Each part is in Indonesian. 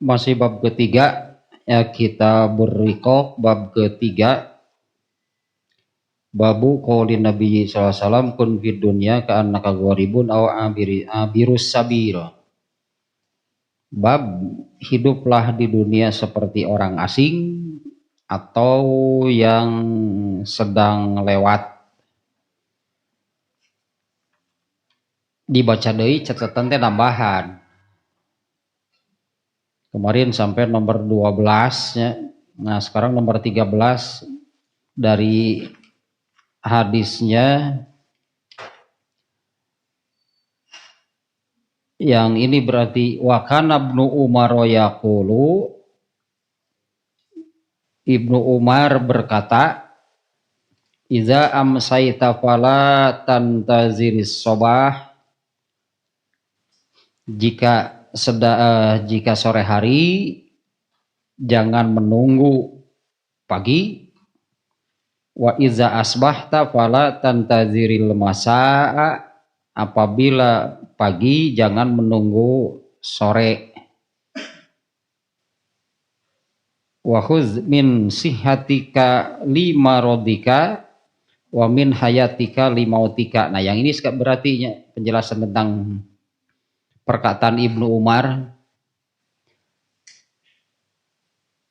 Masih bab ketiga, ya kita berikop bab ketiga, babu qaulin Nabi sallallahu alaihi wasallam kun fid dunya ka'annaka gharibun aw abirus sabil. Bab hiduplah di dunia seperti orang asing atau yang sedang lewat. Dibaca deui catatan teh nambahan. Kemarin sampai nomor 12 ya. Nah, sekarang nomor 13 dari hadisnya yang ini berarti wa kana ibnu Umar yaqulu, Ibnu Umar berkata, iza amsayta fala tantaziris sobah, jika sore hari jangan menunggu pagi, wa iza asbahta fala tantaziril masaa, apabila pagi jangan menunggu sore. Wa khuz min sihatika lima rodika wa min hayatika limautika. Nah, yang ini berarti penjelasan tentang perkataan Ibnu Umar.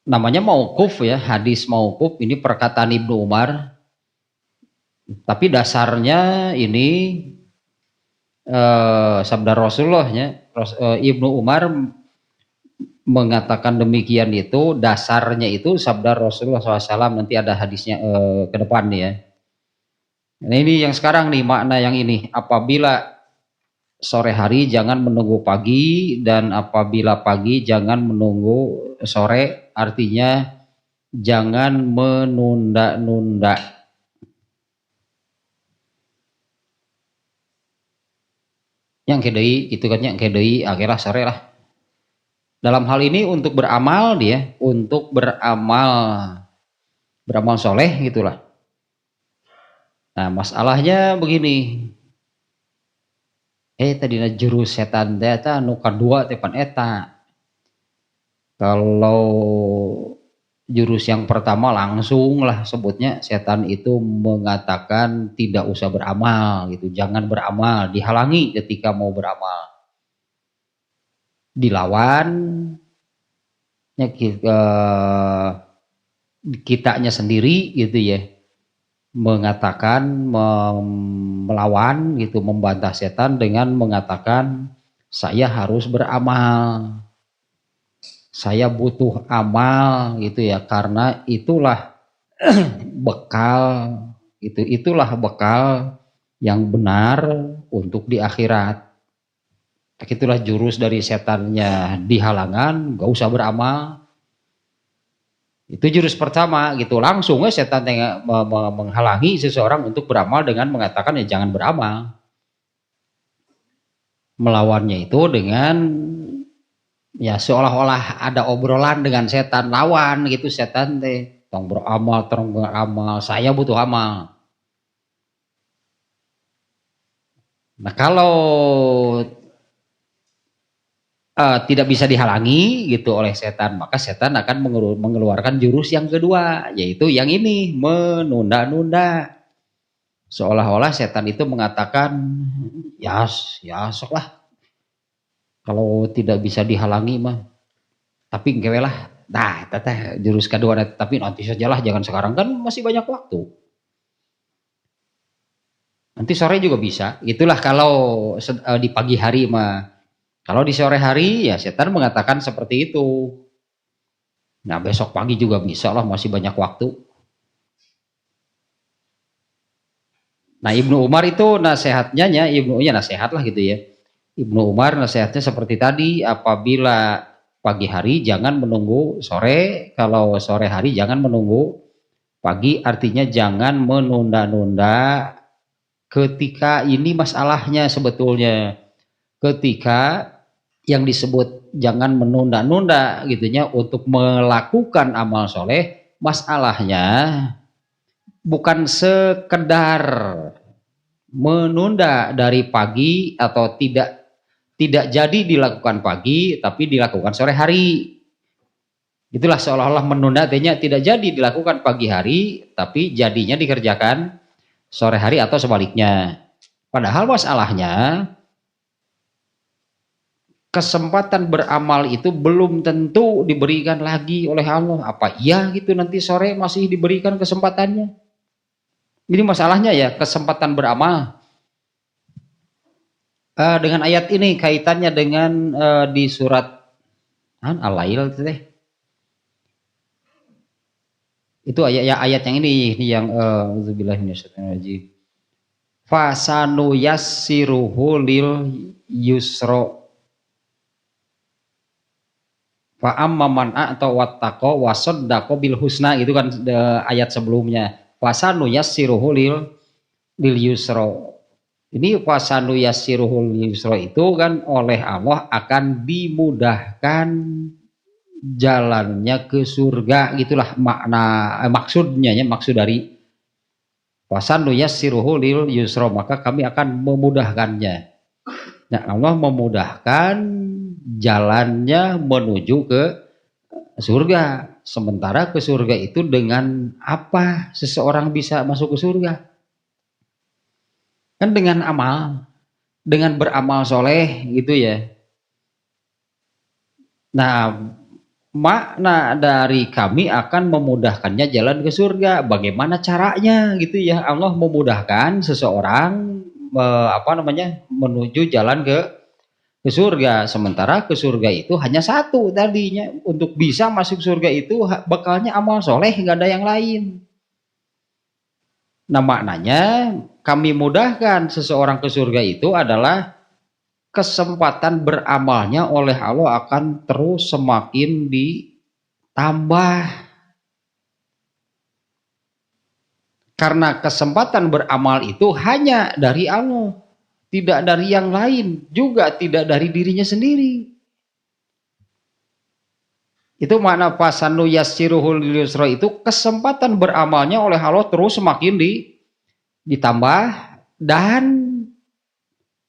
Namanya mauquf ya, hadis mauquf, ini perkataan Ibnu Umar. Tapi dasarnya ini sabda Rasulullahnya. Ibnu Umar mengatakan demikian itu, dasarnya itu sabda Rasulullah SAW. Nanti ada hadisnya ke depan nih ya. Nah, ini yang sekarang nih makna yang ini, apabila sore hari jangan menunggu pagi, dan apabila pagi jangan menunggu sore, artinya jangan menunda-nunda. Yang kedai gitu kan, yang kedai akhirnya sore lah. Dalam hal ini untuk beramal dia, untuk beramal soleh gitulah. Nah, masalahnya begini. Tadina jurus setan teh eta nu kadua teh pan eta. Kalau jurus yang pertama langsung lah sebutnya, setan itu mengatakan tidak usah beramal gitu, jangan beramal, dihalangi ketika mau beramal. Dilawan ya, kitanya sendiri gitu ya, mengatakan melawan gitu, membantah setan dengan mengatakan saya harus beramal, saya butuh amal gitu ya, karena itulah bekal gitu, itulah bekal yang benar untuk di akhirat. Itulah jurus dari setannya, dihalangan, gak usah beramal. Itu jurus pertama gitu, langsung setan menghalangi seseorang untuk beramal dengan mengatakan ya jangan beramal. Melawannya itu dengan ya seolah-olah ada obrolan dengan setan, lawan gitu setan teh, tong beramal, saya butuh amal. Nah, kalau tidak bisa dihalangi gitu oleh setan, maka setan akan mengeluarkan jurus yang kedua, yaitu yang ini, menunda-nunda. Seolah-olah setan itu mengatakan ya sok lah, kalau tidak bisa dihalangi mah, tapi engke lah. Nah, teteh jurus kedua, tapi nanti sajalah, jangan sekarang, kan masih banyak waktu. Nanti sore juga bisa. Itulah kalau di pagi hari mah. Kalau di sore hari ya setan mengatakan seperti itu. Nah, besok pagi juga bisa lah, masih banyak waktu. Nah, Ibnu Umar itu nasihatnya, nasihat lah gitu ya. Ibnu Umar nasihatnya seperti tadi, apabila pagi hari jangan menunggu sore, kalau sore hari jangan menunggu pagi, artinya jangan menunda-nunda. Ketika ini masalahnya sebetulnya, ketika yang disebut jangan menunda-nunda gitunya untuk melakukan amal soleh, masalahnya bukan sekedar menunda dari pagi atau tidak tidak jadi dilakukan pagi tapi dilakukan sore hari. Itulah seolah-olah menunda, artinya tidak jadi dilakukan pagi hari tapi jadinya dikerjakan sore hari atau sebaliknya. Padahal masalahnya kesempatan beramal itu belum tentu diberikan lagi oleh Allah. Apa iya gitu nanti sore masih diberikan kesempatannya? Ini masalahnya ya, kesempatan beramal. Dengan ayat ini kaitannya dengan di surat Al-Lail itu ayat yang ini yang auzubillahi minasyaitonirrajim. Fasanu yassiruhu lil yusra. Fa amma man a'ta wattaqa wa saddaqa bil husna, itu kan ayat sebelumnya. Fasanu yassiruhu lil yusra. Ini fasanu yassiruhu lil yusra itu kan oleh Allah akan dimudahkan jalannya ke surga, gitulah makna maksudnya ya, maksud dari fasanu yassiruhu lil yusra, maka kami akan memudahkannya. Nah, Allah memudahkan jalannya menuju ke surga. Sementara ke surga itu dengan apa seseorang bisa masuk ke surga? Kan dengan amal, dengan beramal soleh gitu ya. Nah, makna dari kami akan memudahkannya jalan ke surga. Bagaimana caranya gitu ya? Allah memudahkan seseorang menuju jalan ke surga. Sementara ke surga itu hanya satu tadinya. Untuk bisa masuk surga itu bekalnya amal soleh, nggak ada yang lain. Nah, maknanya kami mudahkan seseorang ke surga itu adalah kesempatan beramalnya oleh Allah akan terus semakin ditambah. Karena kesempatan beramal itu hanya dari Allah, tidak dari yang lain, juga tidak dari dirinya sendiri. Itu makna fasanu yassiruhul yusra, itu kesempatan beramalnya oleh Allah terus semakin ditambah, dan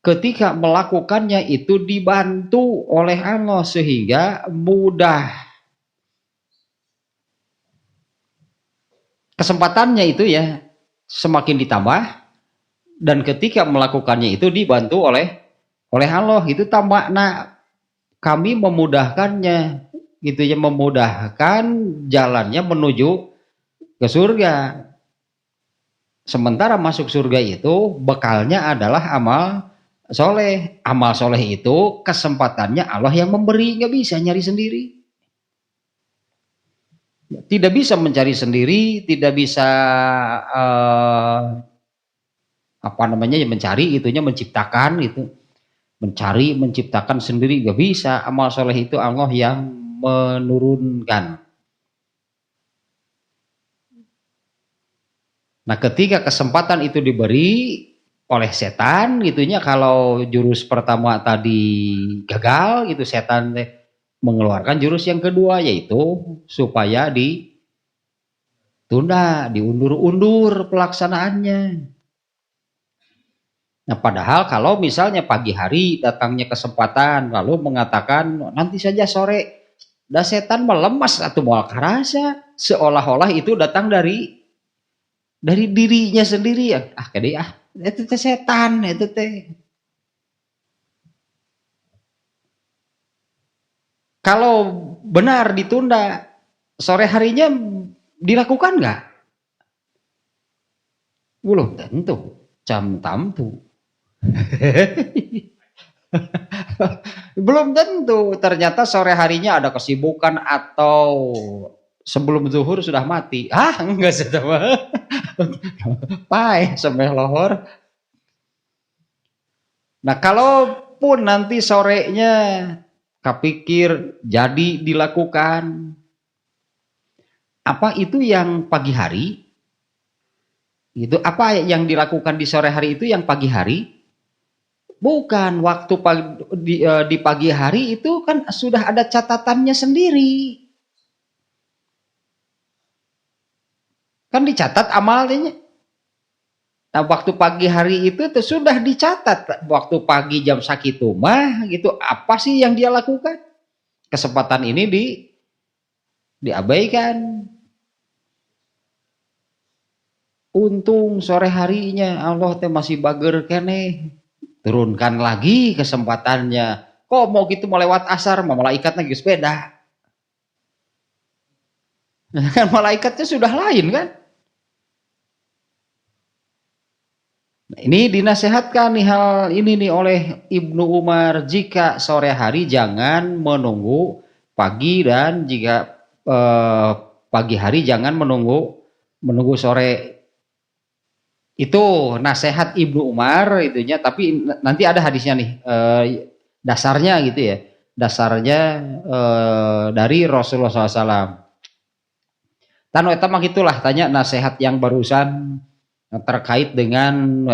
ketika melakukannya itu dibantu oleh Allah sehingga mudah. Kesempatannya itu ya semakin ditambah, dan ketika melakukannya itu dibantu oleh Allah. Itu makna kami memudahkannya gitu ya, memudahkan jalannya menuju ke surga. Sementara masuk surga itu bekalnya adalah amal soleh. Amal soleh itu kesempatannya Allah yang memberi, nggak bisa nyari sendiri. Tidak bisa mencari sendiri, tidak bisa mencari itunya, menciptakan itu. Mencari, menciptakan sendiri nggak bisa. Amal soleh itu Allah yang menurunkan. Nah, ketika kesempatan itu diberi oleh setan gitunya, kalau jurus pertama tadi gagal gitu, setan mengeluarkan jurus yang kedua, yaitu supaya ditunda, diundur-undur pelaksanaannya. Nah, padahal kalau misalnya pagi hari datangnya kesempatan lalu mengatakan nanti saja sore, dah setan melemas atau moal karasa, seolah-olah itu datang dari dirinya sendiri ya. Itu teh setan, itu teh. Kalau benar ditunda, sore harinya dilakukan nggak? Belum tentu. Jam tamtu. Belum tentu. Ternyata sore harinya ada kesibukan atau sebelum zuhur sudah mati. Enggak sedama. Pai semeh lohor. Nah, kalaupun nanti sorenya kepikir jadi dilakukan, apa itu yang pagi hari? Itu apa yang dilakukan di sore hari itu yang pagi hari? Bukan. Waktu di pagi hari itu kan sudah ada catatannya sendiri. Kan dicatat amalnya. Nah, waktu pagi hari itu tuh sudah dicatat, waktu pagi jam sakitu mah gitu, apa sih yang dia lakukan? Kesempatan ini diabaikan. Untung sore harinya Allah teh masih bager keneh. Turunkan lagi kesempatannya. Kok mau gitu mau lewat asar, mau malaikatnya geus beda. Kan malaikatnya sudah lain kan? Nah, ini dinasehatkan nih hal ini nih oleh Ibnu Umar, jika sore hari jangan menunggu pagi, dan jika pagi hari jangan menunggu sore. Itu nasihat Ibnu Umar itunya, tapi nanti ada hadisnya nih, dasarnya gitu ya. Dasarnya dari Rasulullah SAW. Tan eta mah gitulah tanya nasihat yang barusan terkait dengan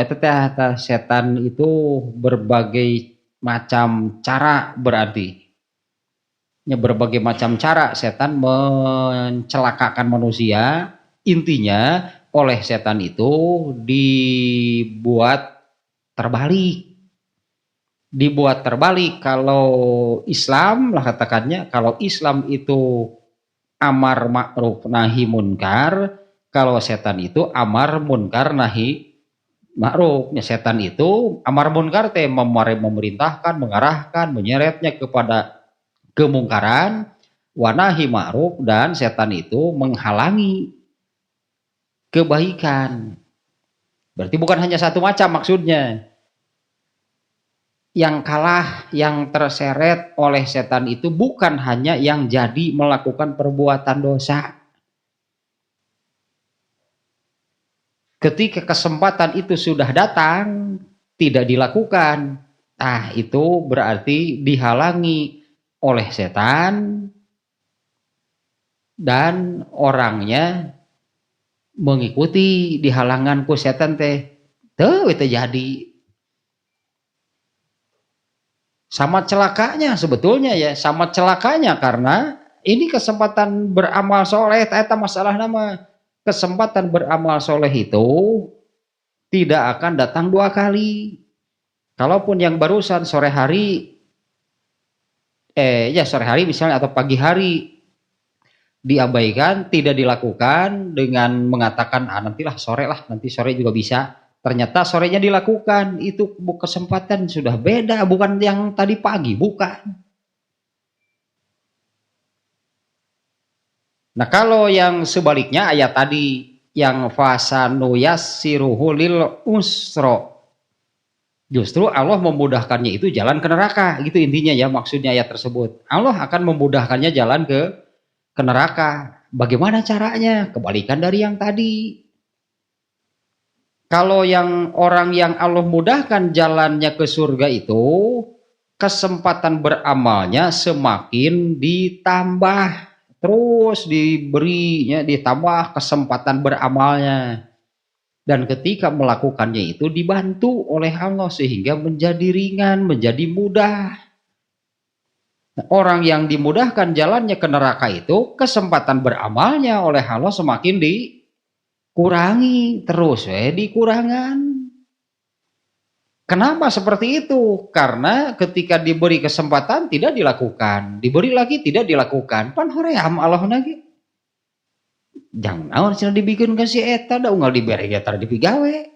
setan itu berbagai macam cara, berarti berbagai macam cara setan mencelakakan manusia. Intinya oleh setan itu dibuat terbalik. Kalau Islam lah katakannya, kalau Islam itu amar ma'ruf nahi munkar, kalau setan itu amar munkar nahi ma'ruf. Setan itu amar munkar teh memerintahkan, mengarahkan, menyeretnya kepada kemungkaran, wa nahi ma'ruf, dan setan itu menghalangi kebaikan. Berarti bukan hanya satu macam maksudnya. Yang kalah, yang terseret oleh setan itu bukan hanya yang jadi melakukan perbuatan dosa. Ketika kesempatan itu sudah datang, tidak dilakukan, itu berarti dihalangi oleh setan, dan orangnya mengikuti dihalangan ku setan teh, tuh itu jadi. Sama celakanya sebetulnya ya, sama celakanya, karena ini kesempatan beramal soleh, eta masalah nama kesempatan beramal soleh itu tidak akan datang dua kali. Kalaupun yang barusan sore hari, sore hari misalnya atau pagi hari diabaikan, tidak dilakukan dengan mengatakan nantilah sore lah, nanti sore juga bisa. Ternyata sorenya dilakukan, itu kesempatan sudah beda, bukan yang tadi pagi, bukan. Nah kalau yang sebaliknya ayat tadi, yang fasanuyassiruhu lil usro, justru Allah memudahkannya itu jalan ke neraka, gitu intinya ya, maksudnya ayat tersebut. Allah akan memudahkannya jalan ke neraka. Bagaimana caranya? Kebalikan dari yang tadi. Kalau yang orang yang Allah mudahkan jalannya ke surga itu, kesempatan beramalnya semakin ditambah, terus diberinya, ditambah kesempatan beramalnya. Dan ketika melakukannya itu dibantu oleh Allah sehingga menjadi ringan, menjadi mudah. Orang yang dimudahkan jalannya ke neraka itu, kesempatan beramalnya oleh Allah semakin dikurangi, terus dikurangan. Kenapa seperti itu? Karena ketika diberi kesempatan tidak dilakukan, diberi lagi tidak dilakukan. Pan hoream Allah lagi. Jangan naon cenah dibikin ka si eta da unggal dibere getar dipigawe.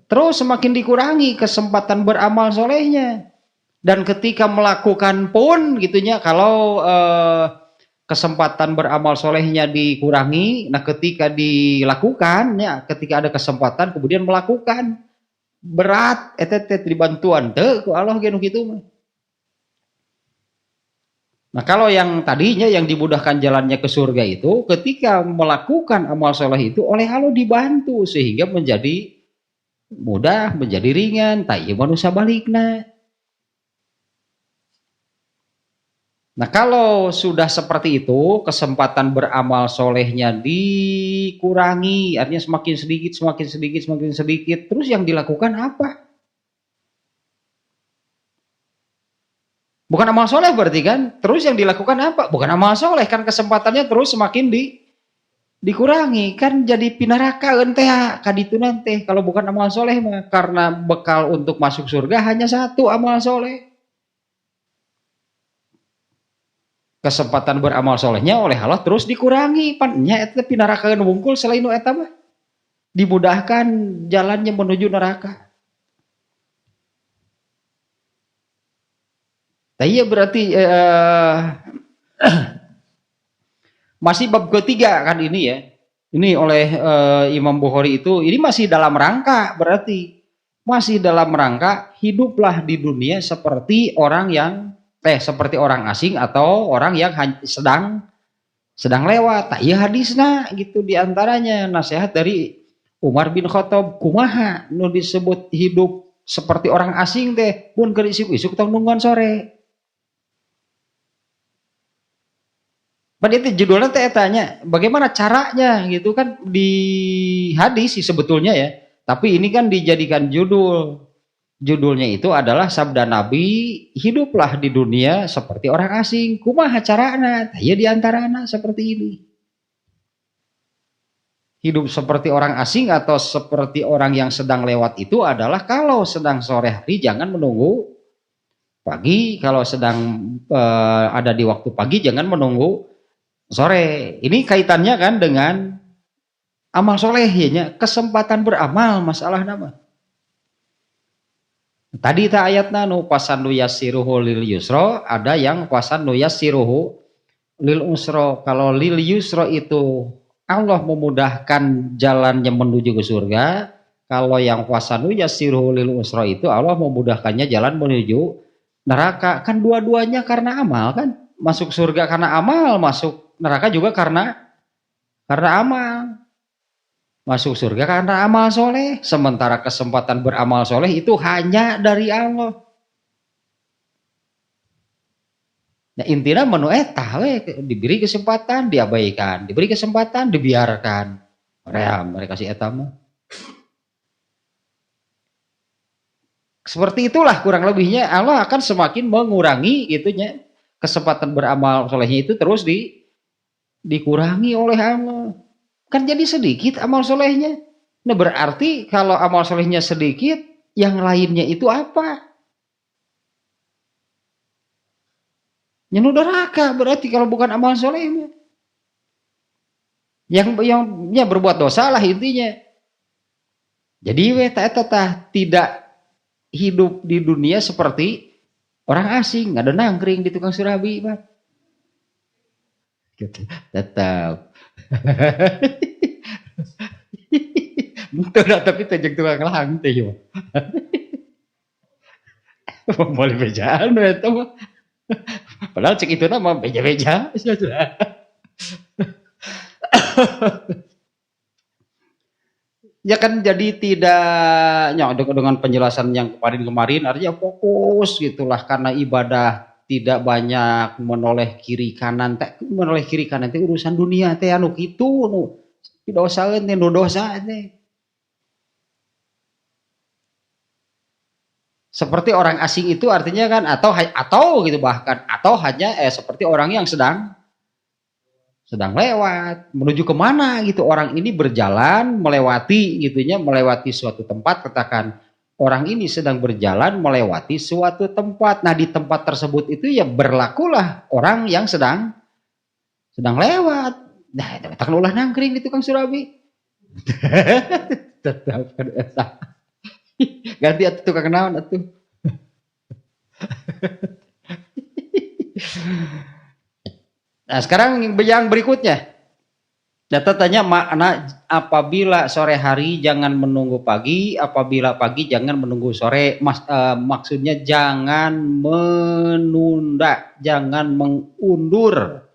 Terus semakin dikurangi kesempatan beramal solehnya. Dan ketika melakukan pun gitunya, kalau kesempatan beramal solehnya dikurangi, nah ketika dilakukan ya, ketika ada kesempatan kemudian melakukan, berat dibantuan teu ku Allah ge nu kitu mah. Nah kalau yang tadinya yang dimudahkan jalannya ke surga itu, ketika melakukan amal soleh itu oleh Allah dibantu sehingga menjadi mudah, menjadi ringan, tak ieu manusia balikna. Nah kalau sudah seperti itu, kesempatan beramal solehnya dikurangi, artinya semakin sedikit, semakin sedikit, semakin sedikit, terus yang dilakukan apa? Bukan amal soleh berarti kan? Terus yang dilakukan apa? Bukan amal soleh, kan kesempatannya terus semakin dikurangi kan jadi pinaraka teh kaditu nanti kalau bukan amal soleh mah karena bekal untuk masuk surga hanya satu amal soleh. Kesempatan beramal solehnya oleh Allah terus dikurangi pannya eta pinaraka wungkul selain nu eta mah dimudahkan jalannya menuju neraka. Nah, iya berarti masih bab ketiga kan ini ya. Ini oleh Imam Bukhari itu ini masih dalam rangka berarti masih dalam rangka hiduplah di dunia seperti orang yang seperti orang asing atau orang yang sedang lewat. Tak iya hadisna gitu diantaranya nasihat dari Umar bin Khattab kumaha nu disebut hidup seperti orang asing teh pun keur isuk-isuk tong nungguan sore. Pada itu judulnya teh tanya bagaimana caranya gitu kan di hadis sih sebetulnya ya. Tapi ini kan dijadikan judul. Judulnya itu adalah sabda Nabi, hiduplah di dunia seperti orang asing. Kumaha carana? Ya diantaranya seperti ini. Hidup seperti orang asing atau seperti orang yang sedang lewat itu adalah kalau sedang sore hari jangan menunggu pagi. Kalau sedang ada di waktu pagi jangan menunggu sore. Ini kaitannya kan dengan amal soleh ya, kesempatan beramal masalah nama. Tadi ta ayatna nu pasan nu yassiruhu lil yusra, ada yang pasan nu yassiruhu lil usra. Kalau lil yusra itu Allah memudahkan jalannya menuju ke surga. Kalau yang pasan nu yassiruhu lil usra itu Allah memudahkannya jalan menuju neraka. Kan dua-duanya karena amal kan. Masuk surga karena amal, masuk neraka juga karena amal. Masuk surga karena amal soleh. Sementara kesempatan beramal soleh itu hanya dari Allah. Nah intinya menu eta diberi kesempatan diabaikan, diberi kesempatan dibiarkan. Mereka kasih eta mah. Seperti itulah kurang lebihnya Allah akan semakin mengurangi gitunya. Kesempatan beramal solehnya itu terus dikurangi oleh Allah. Kan jadi sedikit amal solehnya. Nah berarti kalau amal solehnya sedikit, yang lainnya itu apa? Nyenuh neraka berarti kalau bukan amal solehnya. Yang berbuat dosa lah intinya. Jadi tidak hidup di dunia seperti orang asing, ada nangkring di tukang surabi, Pak. Gitu. Tetap. Betul tapi tejek tukang lang teh yo. Boleh bejaan eta mah. Padahal cek itu nama beja-beja. Ya kan jadi tidak dengan penjelasan yang kemarin artinya fokus gitulah karena ibadah tidak banyak menoleh kiri kanan teh urusan dunia teh anu kitu nu dosaeun teh nu dosa teh. Seperti orang asing itu artinya kan atau gitu bahkan atau hanya seperti orang yang sedang lewat menuju kemana gitu orang ini berjalan melewati gitunya melewati suatu tempat katakan orang ini sedang berjalan melewati suatu tempat. Nah di tempat tersebut itu ya berlakulah orang yang sedang lewat. Nah tak ulah nangkring di tukang surabi. Tetap ganti atuh tukang naon atuh. Nah sekarang yang berikutnya data tanya makna apabila sore hari jangan menunggu pagi, apabila pagi jangan menunggu sore. Maksudnya jangan menunda, jangan mengundur.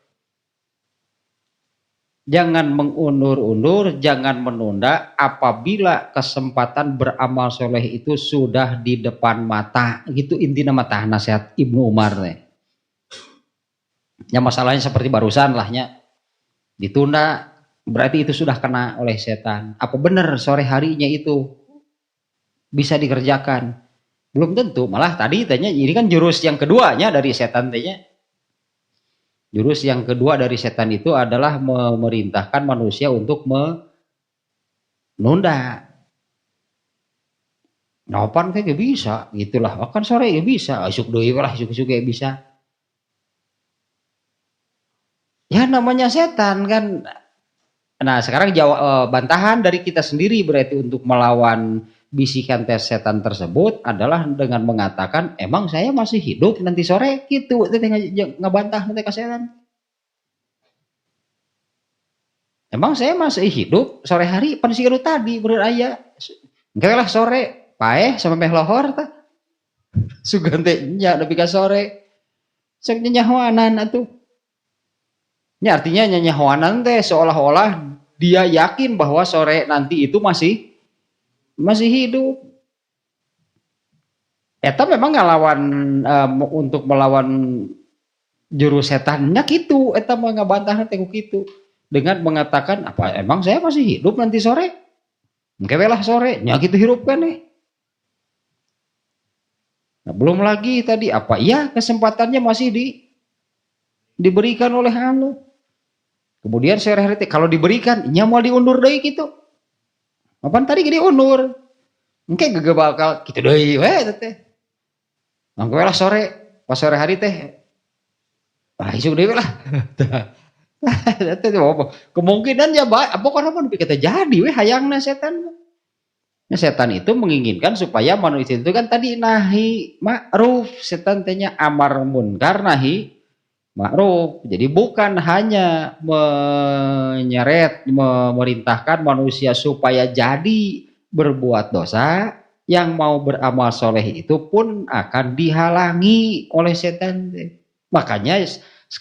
Jangan mengundur-undur, jangan menunda apabila kesempatan beramal soleh itu sudah di depan mata. Gitu intinya mata nasihat Ibnu Umar nih. Ya masalahnya seperti barusan lahnya ditunda berarti itu sudah kena oleh setan. Apa benar sore harinya itu bisa dikerjakan? Belum tentu. Malah tadi tanya ini kan jurus yang keduanya dari setan tanya. Jurus yang kedua dari setan itu adalah memerintahkan manusia untuk menunda. Nopan kayak bisa, gitulah. Oh, kan sore ya bisa, isuk deui lah, isuk-isuk ya bisa. Ya namanya setan kan. Nah sekarang jawab bantahan dari kita sendiri berarti untuk melawan bisikan tes setan tersebut adalah dengan mengatakan emang saya masih hidup nanti sore gitu. Itu ngebantah nanti ke setan. Emang saya masih hidup sore hari pan siru tadi beraya. Enggak lah sore, paeh sama meh lohor tah. Sugante nya nepi ka sore. Cek nyanyahoanan atuh. Ya artinya nyanyahoanan teh seolah-olah dia yakin bahwa sore nanti itu masih hidup. Eta memang ngelawan untuk melawan jurus setannya gitu. Eta mah ngabantah teh kitu dengan mengatakan apa emang saya masih hidup nanti sore? Engke lah sore, nya kitu hirup kan nih. Nah, belum lagi tadi apa? Ya kesempatannya masih diberikan oleh Allah. Kemudian sore hari kalau diberikan, nya mau diundur deui gitu. Apaan tadi gede undur? Engke gak bakal gitu deui we teh. Engke lah sore, pas sore hari teh. Ah isuk deui lah. Kemungkinan ya pokoknya pun kita jadi we hayangna setan. Nah, setan itu menginginkan supaya manusia itu kan tadi nahi ma'ruf, setan tanya amar munkar nahi ma'ruf. Jadi bukan hanya memerintahkan manusia supaya jadi berbuat dosa, yang mau beramal soleh itu pun akan dihalangi oleh setan. Makanya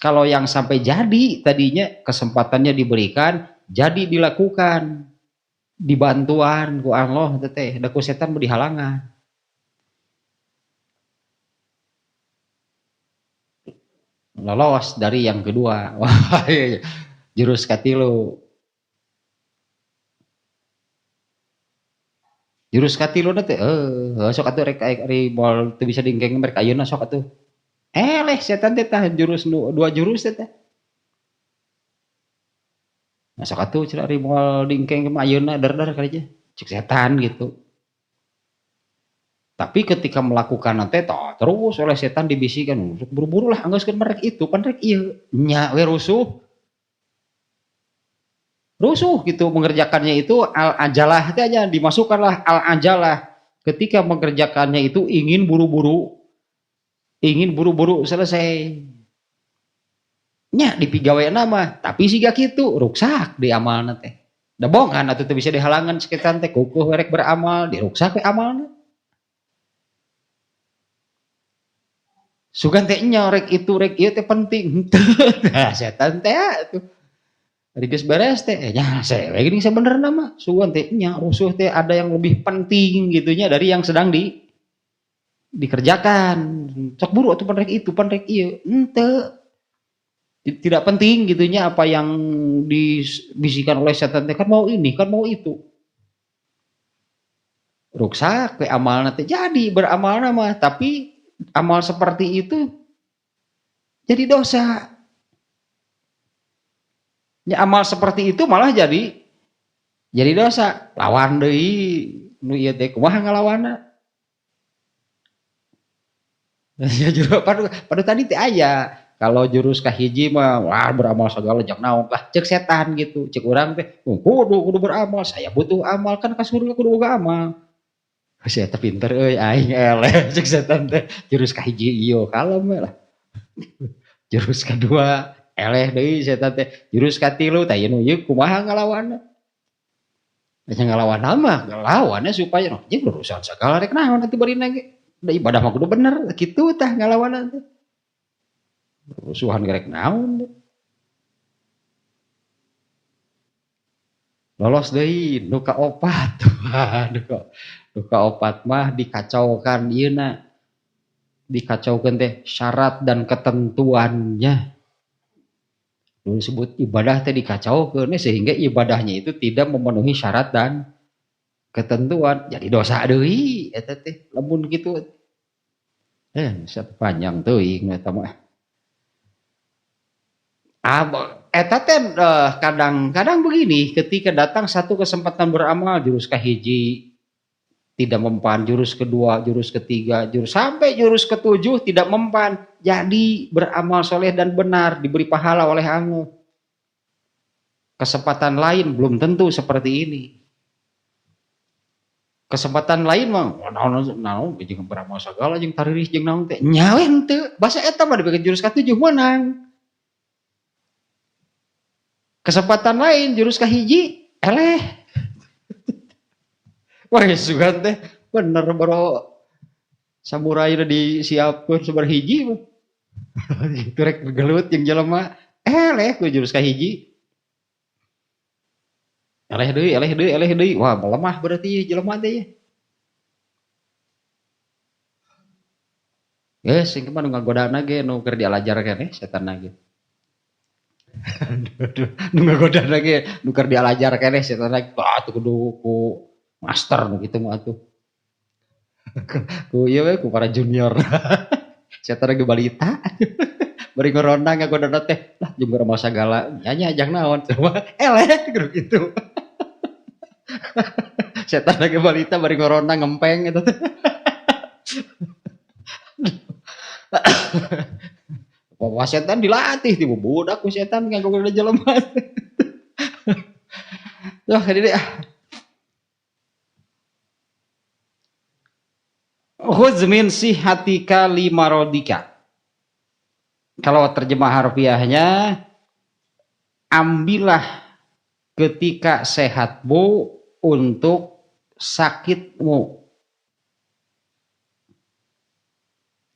kalau yang sampai jadi tadinya kesempatannya diberikan, jadi dilakukan. Dibantuan ku Allah teh da ku setan mau dihalangan. Lolos dari yang kedua. Wah, jurus katilu. Jurus katilu teh sok atuh rek moal teu bisa diengkeng merek ayeuna sok atuh. Leh setan teh tah jurus dua jurus teh. Nah sok atuh cenah ari moal diengkeng mah ayeuna dar kali aja. Cek setan gitu. Tapi ketika melakukan nanti terus oleh setan dibisikan buru-buru lah anggeuskeun merek itu pan rek ieu nya we rusuh gitu mengerjakannya itu al ajalah teh aja dimasukkanlah al ajalah ketika mengerjakannya itu ingin buru-buru selesai nya dipigawe nama tapi siga kitu ruksak di amalna teh da bongan atuh teu bisa dihalangan sakitan teh kukuh rek beramal diruksak we amalna. Sugan teh nyorek itu rek ieu teh penting. Nah, setan teh atuh. Ari geus beres teh nya saya gini sebenarnya mah sugan teh nya rusuh teh ada yang lebih penting gitunya dari yang sedang dikerjakan. Sok buru atuh pan rek itu pan rek ieu. Henteu. Tidak penting gitunya apa yang dibisikan oleh setan teh kan mau ini, kan mau itu. Ruksak we amalna teh jadi beramalna mah tapi amal seperti itu jadi dosa. Ya, amal seperti itu malah jadi dosa. Lawan deui nu ieu teh kumaha ngalawanna? Ya juru pada tadi teh aya. Kalau jurus kahiji mah wah beramal segala jak naon lah cek setan gitu. Cek urang teh kudu beramal, saya butuh amal kan kasuruh kudu boga amal. Sia teh pinter euy aing eleh cek setan teh jurus kahiji ieu kalem we lah. Jurus kedua eleh deui setan teh jurus katilu tah ieu ieu kumaha ngalawanna? Nya ngalawan mah ngalawannya supaya noh jeung urusan sagala rek naon atuh barina ge. Da ibadah mah kudu bener kitu tah ngalawanna teh. Rusuhan gerek naon teh. Lolos deui nu kaopat. Nu kaopat mah dikacaukan ieuna. Dikacaukan teh syarat dan ketentuannya. Disebut ibadah teh dikacaukeun sehingga ibadahnya itu tidak memenuhi syarat dan ketentuan jadi dosa deui eta teh lamun kitu panjang teuing eta mah Eta teh kadang-kadang begini, ketika datang satu kesempatan beramal, jurus kahiji tidak mempan, jurus kedua, jurus ketiga, sampai jurus ketujuh tidak mempan, jadi beramal soleh dan benar, diberi pahala oleh Allah. Kesempatan lain belum tentu seperti ini. Kesempatan lain mah naon jeung beramal segala jeung taririh jeung naon teh nyawe henteu, basa eta mah dibikeun jurus ketujuh menang. Kesempatan lain jurus kahiji eleh. Wah sugan teh bener bro samurai udah disiapkeun sabar hiji mah. Gitu rek gelut jeung jelema eleh ku jurus kahiji. Eleh deui. Wah melemah berarti jelema teh. Geus sing mah nu ngagodana ge nu keur dialajar keneh setan ge. Nu ngagoda lagi, nukar dialajar keneh setan lagi, tuh kudu ku master gitu mah atuh. Ku ieu we ku para junior. Setan lagi balita. Bari ngorona ngagoda teh, lah jeung beramal sagala, nya ajang naon coba eleh gitu. Setan lagi balita bari ngorona ngempeng gitu. Wah setan dilatih tiba budak ku setan ngagoda jelema. Wah ini deh. Khudz min sihatika limarodika. Kalau terjemah harfiahnya, ambillah ketika sehatmu untuk sakitmu.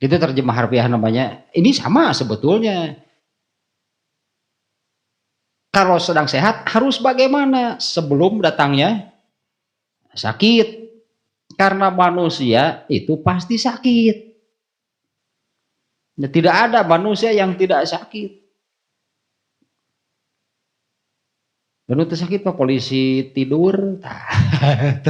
Itu terjemah harfiah namanya. Ini sama sebetulnya. Kalau sedang sehat harus bagaimana sebelum datangnya sakit. Karena manusia itu pasti sakit. Ya, tidak ada manusia yang tidak sakit. Dan itu sakit Pak polisi tidur,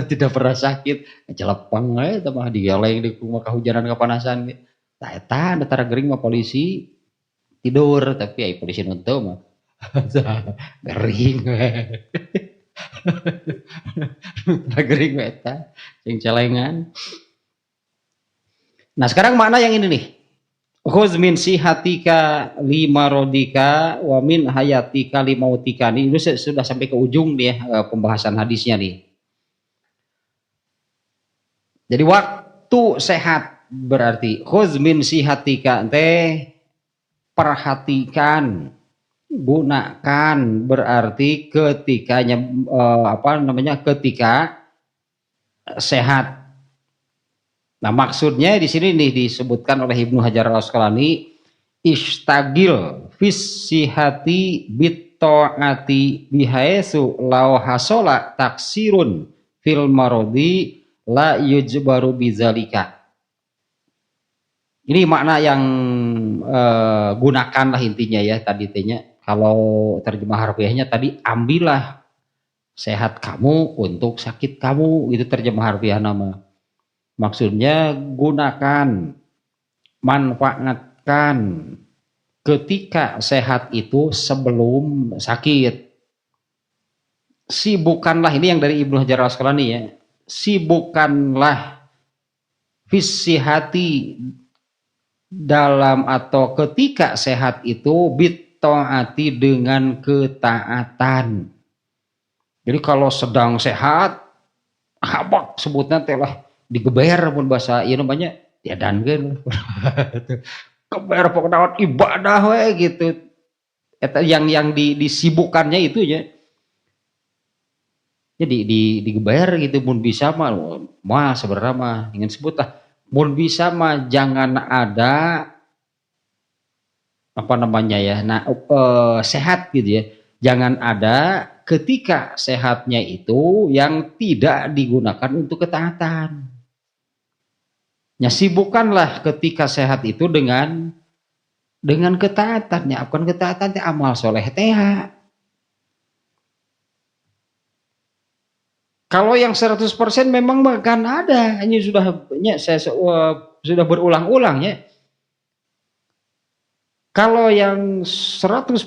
tidak pernah sakit, celepeng aja mah digeleng di rumah kehujanan kepanasan. Tah eta antara gering mah polisi tidur, tapi ai polisi nunteu mah gering. Gering eta sing celengan. Nah, sekarang makna yang ini nih. Khuz min sihatika limarodika wa min hayatika limautika. Ini sudah sampai ke ujung nih ya pembahasan hadisnya nih. Jadi waktu sehat berarti khuz min sihatika teh perhatikan, gunakan berarti ketikanya ketika sehat. Nah maksudnya di sini nih disebutkan oleh Ibnu Hajar Al-Asqalani, istagil fis sihati bit ta'ati bihaisu law hasola taksirun fil marodi la yujbaru bizalika. Ini makna yang gunakan lah intinya ya tadi tehnya. Kalau terjemah harfiahnya tadi ambillah sehat kamu untuk sakit kamu, itu terjemah harfiah nama. Maksudnya gunakan, manfaatkan ketika sehat itu sebelum sakit. Sibukkanlah, ini yang dari Ibnu Hajar Al-Asqalani ya. Sibukkanlah fisihati dalam atau ketika sehat itu bit-ta'ati dengan ketaatan. Jadi kalau sedang sehat, habak sebutnya telah digeber pun bahasa ieu namanya diadankeun. Geber pokoknya ibadah we gitu. Eta yang disibukkannya itu ya. Jadi digeber gitu mun bisa mah sebenarnya mah ingin sebut lah mun bisa mah jangan ada apa namanya ya. Nah sehat gitu ya. Jangan ada ketika sehatnya itu yang tidak digunakan untuk ketaatan. Ya sibukkanlah ketika sehat itu dengan ketaatannya. Bukan ketaatan amal soleh teh. Kalau yang 100% memang kan ada. Ini saya sudah berulang-ulang ya. Kalau yang 100%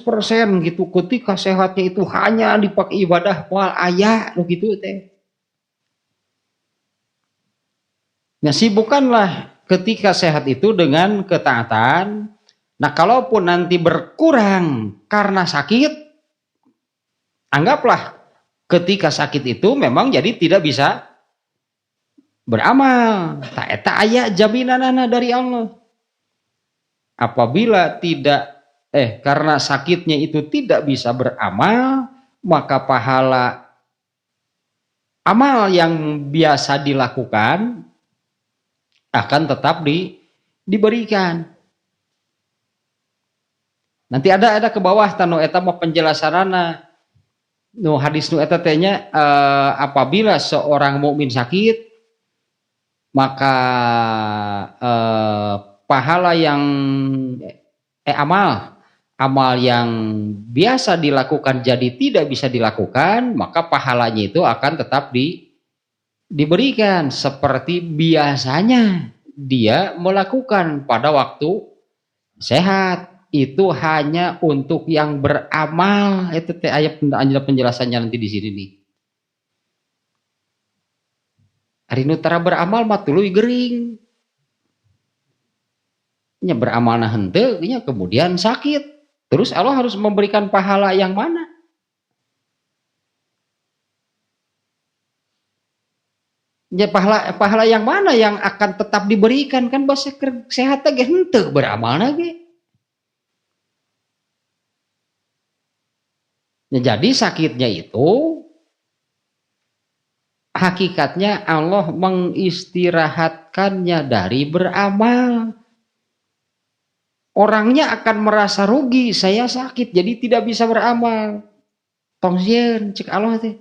gitu ketika sehatnya itu hanya dipakai ibadah moal aya nu gitu teh. Nah, sibukkanlah ketika sehat itu dengan ketaatan. Nah, kalaupun nanti berkurang karena sakit, anggaplah ketika sakit itu memang jadi tidak bisa beramal. Tak eta aya jaminanana dari Allah. Apabila tidak karena sakitnya itu tidak bisa beramal, maka pahala amal yang biasa dilakukan akan tetap diberikan. Nanti ada ke bawah tanu eta mah penjelasanana. Nu hadis nu eta teh nya apabila seorang mukmin sakit maka pahala yang amal yang biasa dilakukan jadi tidak bisa dilakukan, maka pahalanya itu akan tetap diberikan seperti biasanya dia melakukan pada waktu sehat. Itu hanya untuk yang beramal. Itu teh ayat penjelasannya nanti di sini nih. Ari nu tara beramal mah tuluy gering. Nya beramal na henteu nya kemudian sakit. Terus Allah harus memberikan pahala yang mana? Ya pahala yang mana yang akan tetap diberikan kan bahasa sehatnya ge henteu beramalna ge. Ya, jadi sakitnya itu hakikatnya Allah mengistirahatkannya dari beramal. Orangnya akan merasa rugi, saya sakit jadi tidak bisa beramal. Tongsian cek Allah teh.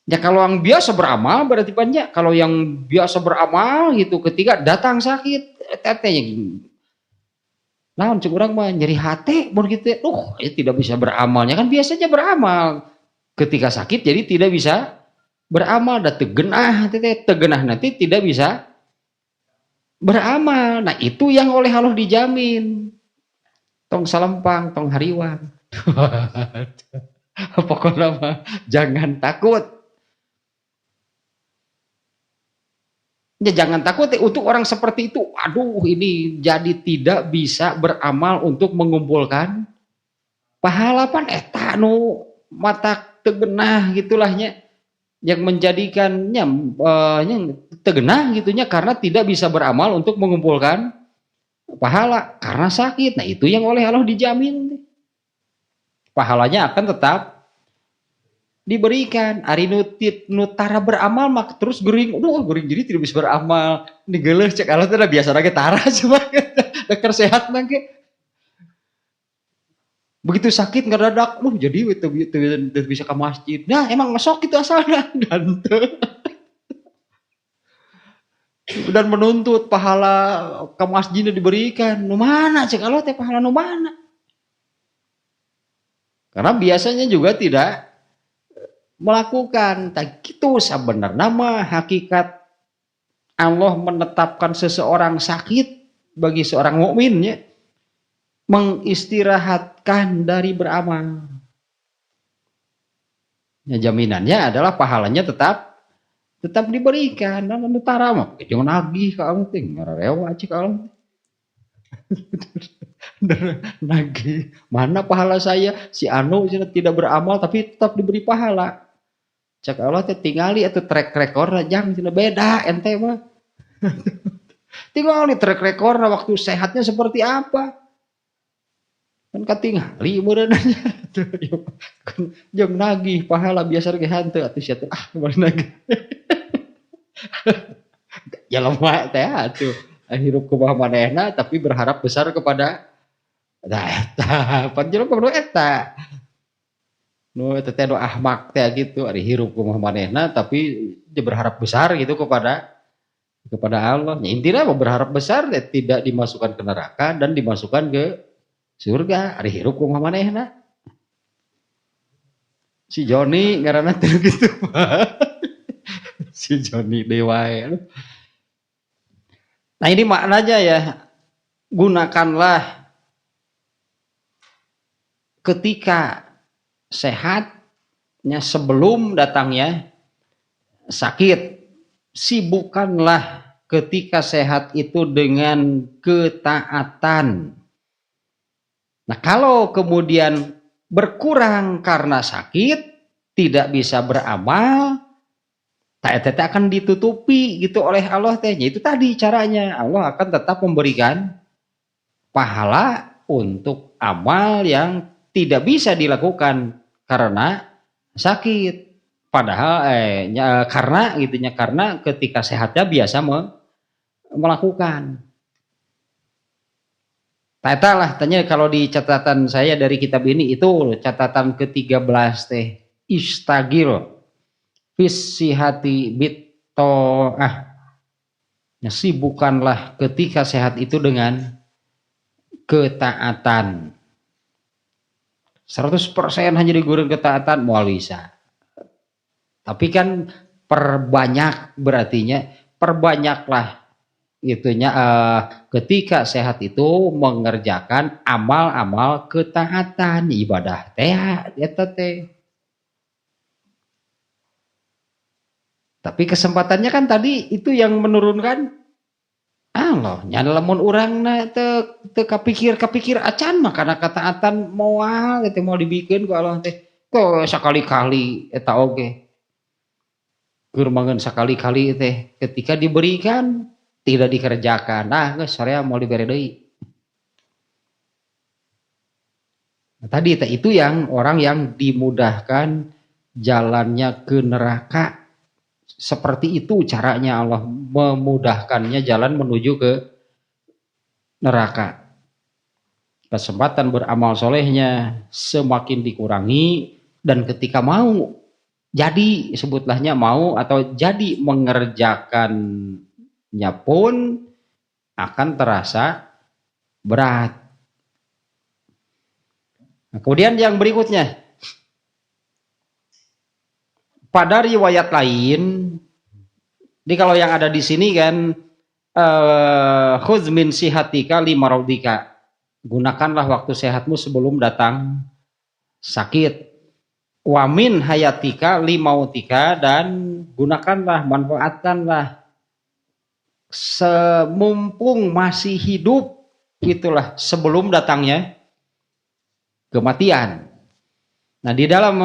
Ya kalau yang biasa beramal berarti banyak. Kalau yang biasa beramal gitu ketika datang sakit, tetenya gini. Naon cek urang mah nyeri hati mun kitu ya tidak bisa beramalnya kan biasanya beramal ketika sakit jadi tidak bisa beramal da tegenah tegenah nanti tidak bisa beramal. Nah itu yang oleh Allah dijamin tong salempang tong hariwang pokoknya mah jangan takut. Ya, jangan takut untuk orang seperti itu. Aduh ini jadi tidak bisa beramal untuk mengumpulkan pahala pan eta nu mata tegenah gitulahnya yang menjadikannya yang tegenah gitunya karena tidak bisa beramal untuk mengumpulkan pahala karena sakit. Nah itu yang oleh Allah dijamin pahalanya akan tetap diberikan. Ari nutara beramal mak terus gering, gering jadi tidak bisa beramal. Ini geuleuh cek Allah teh biasa lagi tara cuma deker sehat nangke. Begitu sakit ngadadak, jadi itu bisa ke masjid. Nah emang masuk itu asalnya dan menuntut pahala ke masjidnya diberikan. Nu mana cek Allah teh pahala nu mana? Karena biasanya juga tidak melakukan. Tak gitu sebenarnya mah hakikat Allah menetapkan seseorang sakit bagi seorang mukminnya mengistirahatkan dari beramal. Ya, jaminannya adalah pahalanya tetap diberikan. Dan utara mah jangan nagih ka Allah teh ngarewa cik Allah. Nagih mana pahala saya si anu tidak beramal tapi tetap diberi pahala. Cak Allah teh tingali atau track record jang beda ente mah. Tinggal nih track record waktu sehatnya seperti apa. Kan katingali meureunnya. Jeung nagih pahala biasa ge hanteu atuh sia teh kembali nagih. Ya lemah teh atuh. Hirup kumaha manehna tapi berharap besar kepada eta. Panjenengan kudu eta. Nu eta teh ahmak teh gitu ari hirup kumaha manehna tapi dia berharap besar gitu kepada Allah. Ya, intinya berharap besar tidak dimasukkan ke neraka dan dimasukkan ke surga. Ari hirup kumaha manehna. Si Joni ngaranna teh gitu. Si Joni dewa. Nah ini maknanya ya. gunakanlah ketika sehatnya sebelum datangnya sakit. Sibukkanlah ketika sehat itu dengan ketaatan. Nah, kalau kemudian berkurang karena sakit, tidak bisa beramal, tak akan ditutupi gitu oleh Allah tehnya. Itu tadi caranya. Allah akan tetap memberikan pahala untuk amal yang tidak bisa dilakukan karena sakit. Padahal karena ketika sehatnya biasa melakukan. Lah tanya kalau di catatan saya dari kitab ini itu catatan ke-13 teh istagil fisihati bittoah. Ya, sibukkanlah ketika sehat itu dengan ketaatan. 100% hanya digunakan ketaatan mau bisa. Tapi kan perbanyak berartinya perbanyaklah itunya ketika sehat itu mengerjakan amal-amal ketaatan ibadah teh eta teh. Tapi kesempatannya kan tadi itu yang menurunkan Allah nya lamun urangna teu kapikir acan mah kana ketaatan moal teh mau dibikin ku Allah teh kok sakali-kali eta oge. Keur mangeun sakali-kali teh ketika diberikan tidak dikerjakan. Nah, geus sarea mau dibere deui. Nah, tadi itu yang orang yang dimudahkan jalannya ke neraka. Seperti itu caranya Allah memudahkannya jalan menuju ke neraka. Kesempatan beramal solehnya semakin dikurangi dan ketika mau jadi sebutlahnya mau atau jadi mengerjakannya pun akan terasa berat. Nah, kemudian yang berikutnya pada riwayat lain, jadi kalau yang ada di sini kan khudz min sihatika limaradika, gunakanlah waktu sehatmu sebelum datang sakit. Wa min hayatika limautika, dan gunakanlah, manfaatkanlah semumpung masih hidup itulah sebelum datangnya kematian. Nah, di dalam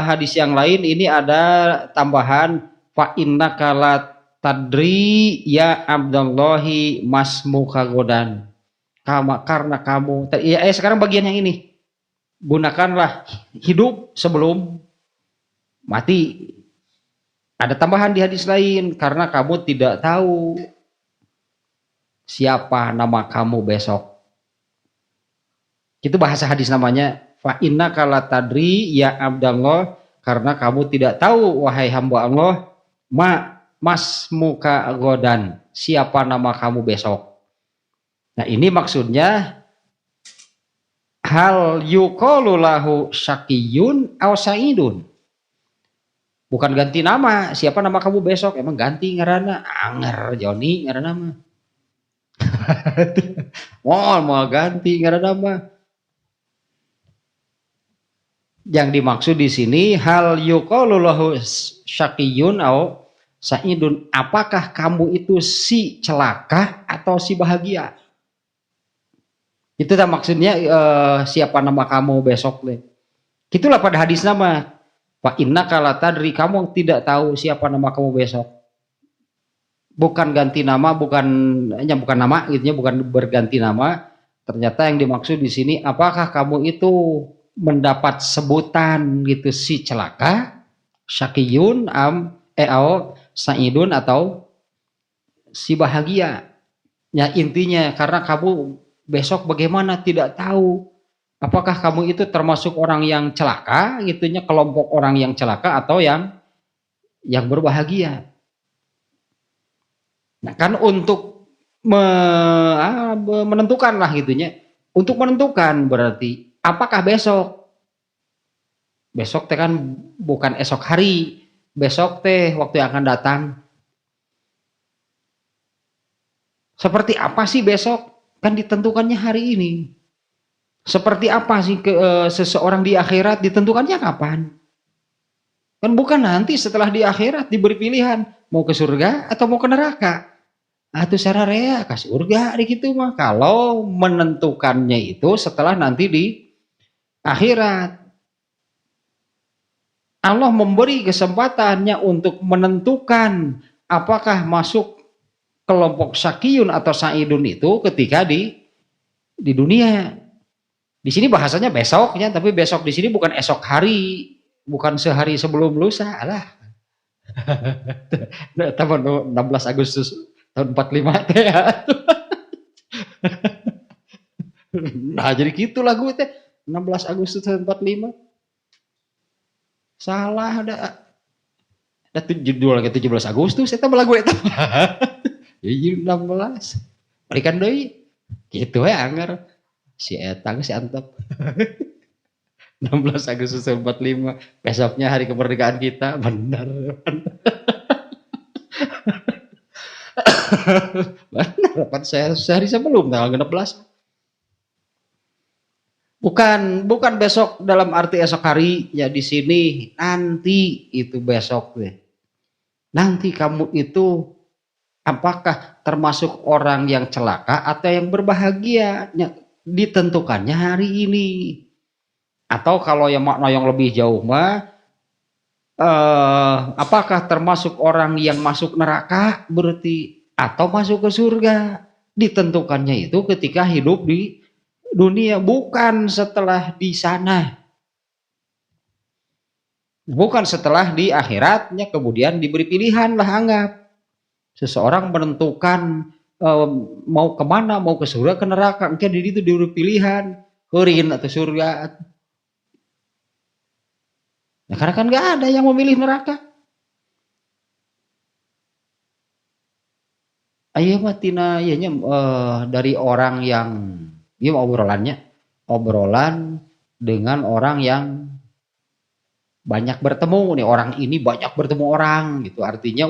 hadis yang lain ini ada tambahan fa innaka la tadri ya Abdullahi masmuka godan. Karena kamu sekarang bagian yang ini. Gunakanlah hidup sebelum mati. Ada tambahan di hadis lain, karena kamu tidak tahu siapa nama kamu besok. Itu bahasa hadis namanya fa innaka la tadri ya Abdallah, karena kamu tidak tahu wahai hamba Allah masmuka godan, siapa nama kamu besok. Nah, ini maksudnya hal yuqalu lahu syaqiyun aw sa'idun. Bukan ganti nama, siapa nama kamu besok, emang ganti ngaranna anger Joni ngaranna mah. mau ganti ngaranna mah. Yang dimaksud di sini hal yuqalu lahu syaqiyun aw sa'idun, apakah kamu itu si celaka atau si bahagia? Itu tak maksudnya siapa nama kamu besok deh. Gitulah pada hadis nama. Fa innaka la tadri, kamu tidak tahu siapa nama kamu besok. Bukan ganti nama, bukan nama, itunya bukan berganti nama. Ternyata yang dimaksud di sini apakah kamu itu mendapat sebutan gitu si celaka, syaqiyun sa'idun atau si bahagia. Ya intinya karena kamu besok bagaimana tidak tahu. Apakah kamu itu termasuk orang yang celaka, gitunya kelompok orang yang celaka atau yang berbahagia. Nah, kan untuk menentukan lah gitunya. Untuk menentukan berarti apakah besok? Besok teh kan bukan esok hari. Besok teh waktu yang akan datang. Seperti apa sih besok? Kan ditentukannya hari ini. Seperti apa sih seseorang di akhirat ditentukannya kapan? Kan bukan nanti setelah di akhirat diberi pilihan mau ke surga atau mau ke neraka. Atuh sararea ka surga gitu mah. Kalau menentukannya itu setelah nanti di akhirat. Allah memberi kesempatannya untuk menentukan apakah masuk kelompok syakiyun atau sa'idun itu ketika di dunia. Di sini bahasanya besoknya, tapi besok di sini bukan esok hari, bukan sehari sebelum lusa. Alah. Tahun 16 Agustus tahun 45 teh ya. Nah, jadi gitu lagu teh 16 Agustus tahun 45. Salah ada judul lagi 17 Agustus eta lagu eta. Ya 16. Balikan deui. Gitu ya anger. Si eta si antep. 16 Agustus 45 besoknya hari kemerdekaan kita. Benar. Benar, sehari sebelum tanggal 16. Bukan besok dalam arti esok hari ya di sini nanti itu besok deh. Nanti kamu itu apakah termasuk orang yang celaka atau yang berbahagia? Ditentukannya hari ini. Atau kalau yang makna yang lebih jauh mah apakah termasuk orang yang masuk neraka berarti atau masuk ke surga? Ditentukannya itu ketika hidup di dunia, bukan setelah di sana. Bukan setelah di akhiratnya kemudian diberi pilihan lah anggap. Seseorang menentukan mau kemana, mau ke surga, ke neraka. Mungkin di itu diberi pilihan, heureun atau surga. Nah, karena kan nggak ada yang memilih neraka. Ayo mah tina ianya dari orang yang dia obrolan dengan orang yang banyak bertemu nih, orang ini banyak bertemu orang gitu, artinya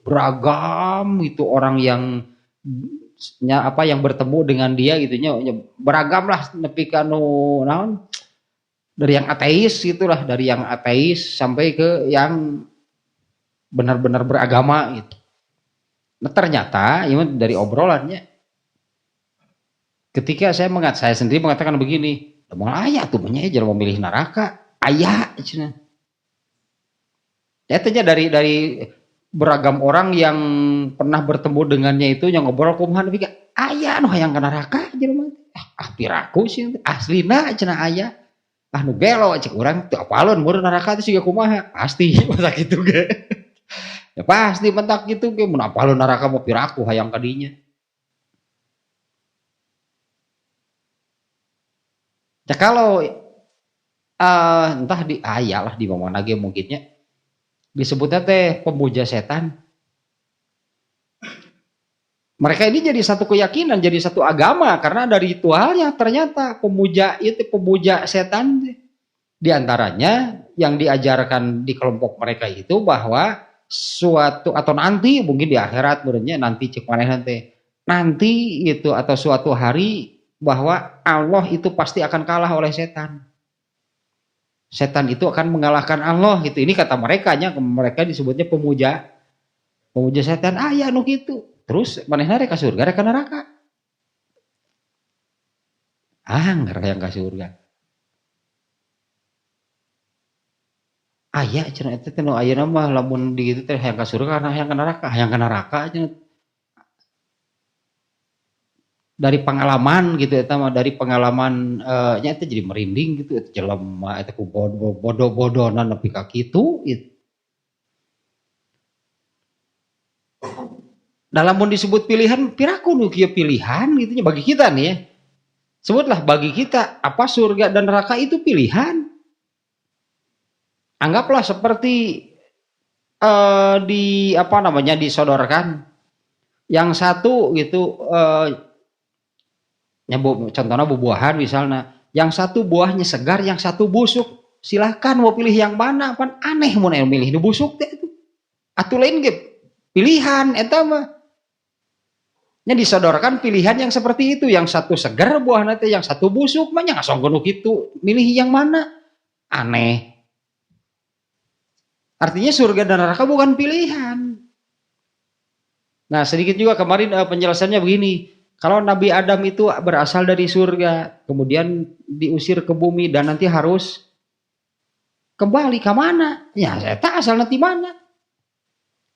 beragam itu orang yang bertemu dengan dia gitunya beragam lah, nepi ka nu naon dari yang ateis gitulah, dari yang ateis sampai ke yang benar-benar beragama gitu. Nah, ternyata ini dari obrolannya ketika saya sendiri mengatakan begini, mau ayah tuh banyak jangan memilih neraka, ayah cina. Nyatanya dari beragam orang yang pernah bertemu dengannya itu yang ngobrol kumaha nepi ka ayah nu hayang ka neraka jelema. Piraku sih aslina cenah ayah. Nu belo cek urang teu apalun mun neraka teh siga kumaha? Pasti masa kitu ge. Ya pasti mentak gitu ge mun apalun neraka mah piraku hayang ka dinya. Ya kalau entah di ayah lah di mana lagi mungkinnya disebutnya teh pemuja setan. Mereka ini jadi satu keyakinan, jadi satu agama karena dari ritualnya ternyata pemuja setan. Di antaranya yang diajarkan di kelompok mereka itu bahwa suatu atau nanti mungkin di akhirat menurutnya nanti cek mana nanti itu atau suatu hari bahwa Allah itu pasti akan kalah oleh setan. Setan itu akan mengalahkan Allah gitu. Ini kata mereka disebutnya pemuja setan. Ya nu gitu. Terus manehna rek ka surga rek ka neraka? Anggar yang ka surga. Aya cenah eta teh nu ayeuna mah lamun di kitu teh hayang ka surga kana hayang ka neraka, hayang ka neraka cenah. Dari pengalaman gitu eta mah dari pengalaman nya eta jadi merinding gitu eta jelema eta ku bodoh-bodohna nepi ka kitu gitu. Dalam mun disebut pilihan piraku nu kieu pilihan gitu nya bagi kita nih ya. Sebutlah bagi kita apa surga dan neraka itu pilihan. Anggaplah seperti disodorkan yang satu gitu contohnya buah-buahan misalnya, yang satu buahnya segar, yang satu busuk, silahkan mau pilih yang mana, kan aneh mau milih nu busuk teh itu. Atuh lain ge pilihan eta mah. disodorkan pilihan yang seperti itu, yang satu seger buahna teh, yang satu busuk, mah nya ngasong kudu kitu. Milih yang mana? Aneh. Artinya surga dan neraka bukan pilihan. Nah, sedikit juga kemarin penjelasannya begini. Kalau Nabi Adam itu berasal dari surga, kemudian diusir ke bumi dan nanti harus kembali ke mana? Ya, saya tak asal nanti mana?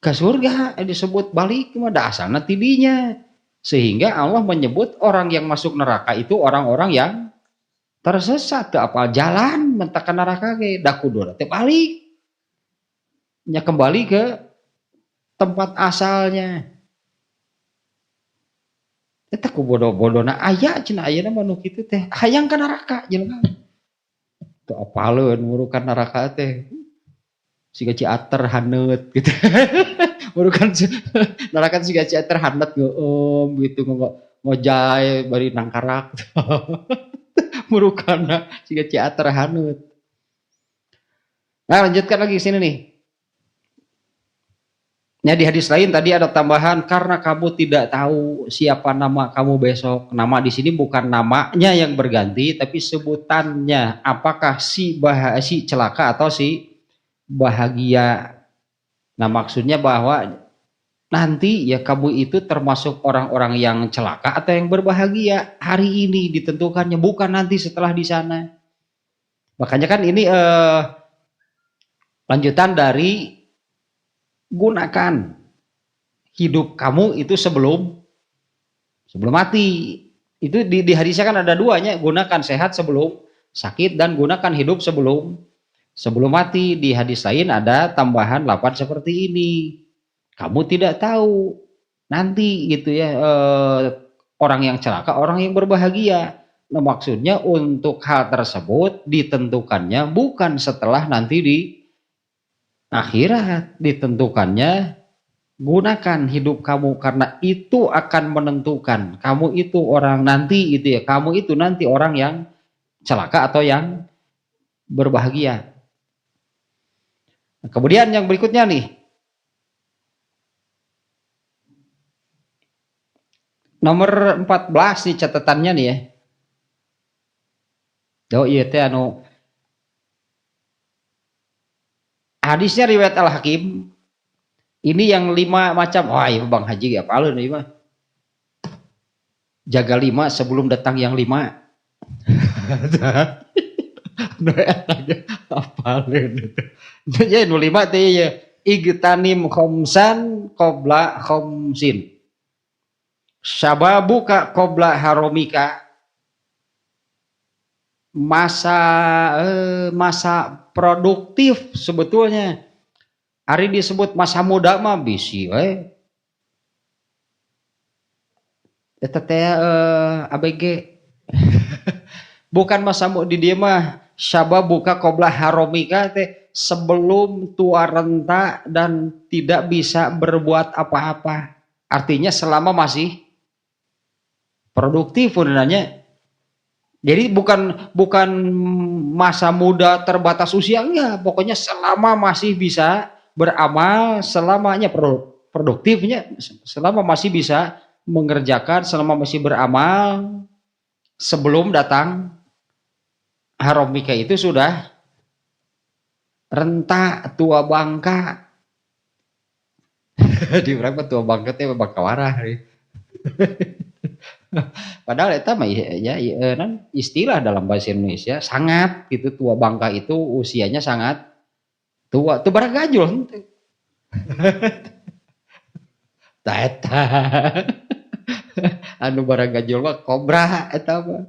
Ke surga disebut balik, mah da asal nanti dinya. Sehingga Allah menyebut orang yang masuk neraka itu orang-orang yang tersesat, ke apa jalan mentakan neraka ge, da kudu teh balik. Nya kembali ke tempat asalnya. Eta ku bodoh-bodohna aya cenah ayeuna mah nu kitu teh. Hayang ka neraka jelema. Teu apaleun murukan neraka teh. Siga ciater haneut gitu. Murukan neraka siga ciater haneut ngeueum gitu ngojay bari nangkarak. Murukanna siga ciater haneut. Nah, lanjutkan lagi sini nih. Ya, di hadis lain tadi ada tambahan, karena kamu tidak tahu siapa nama kamu besok. Nama di sini bukan namanya yang berganti, tapi sebutannya. Apakah si celaka atau si bahagia. Nah, maksudnya bahwa nanti ya kamu itu termasuk orang-orang yang celaka atau yang berbahagia. Hari ini ditentukannya, bukan nanti setelah di sana. Makanya kan ini lanjutan dari gunakan hidup kamu itu sebelum mati. Itu di hadisnya kan ada duanya, gunakan sehat sebelum sakit dan gunakan hidup sebelum mati. Di hadis lain ada tambahan lapan seperti ini. Kamu tidak tahu nanti gitu ya, orang yang celaka, orang yang berbahagia. Nah, maksudnya untuk hal tersebut ditentukannya bukan setelah nanti di akhirat, ditentukannya gunakan hidup kamu, karena itu akan menentukan kamu itu orang nanti itu ya, kamu itu nanti orang yang celaka atau yang berbahagia. Nah, kemudian yang berikutnya nih, nomor 14 nih catatannya nih ya. Oh iya teh anu hadisnya riwayat Al-Hakim. Ini yang 5 macam. Wah, iya Bang Haji ya apalun ieu mah. Jaga 5 sebelum datang yang 5. Apalun itu. Ya nu 5 teh ya. Igtanim khamsan qabla khamsin. Syababuka qabla haromika. Masa produktif sebetulnya. Hari disebut masa muda mah bisi we. Eta teh ABG. Bukan masa muda di dia mah syababuka qabla haromika teh sebelum tua renta dan tidak bisa berbuat apa-apa. Artinya selama masih produktif sebenarnya. Jadi bukan masa muda terbatas usia, enggak. Pokoknya selama masih bisa beramal, selamanya produktifnya, selama masih bisa mengerjakan, selama masih beramal, sebelum datang haromika itu sudah renta, tua bangka. Di berapa tua bangka teh bangka warah. Padahal itu mah ya, istilah dalam bahasa Indonesia sangat gitu, tua bangka itu usianya sangat tua. Itu baragajul. Tah eta. Anu baragajul mah kobra eta mah.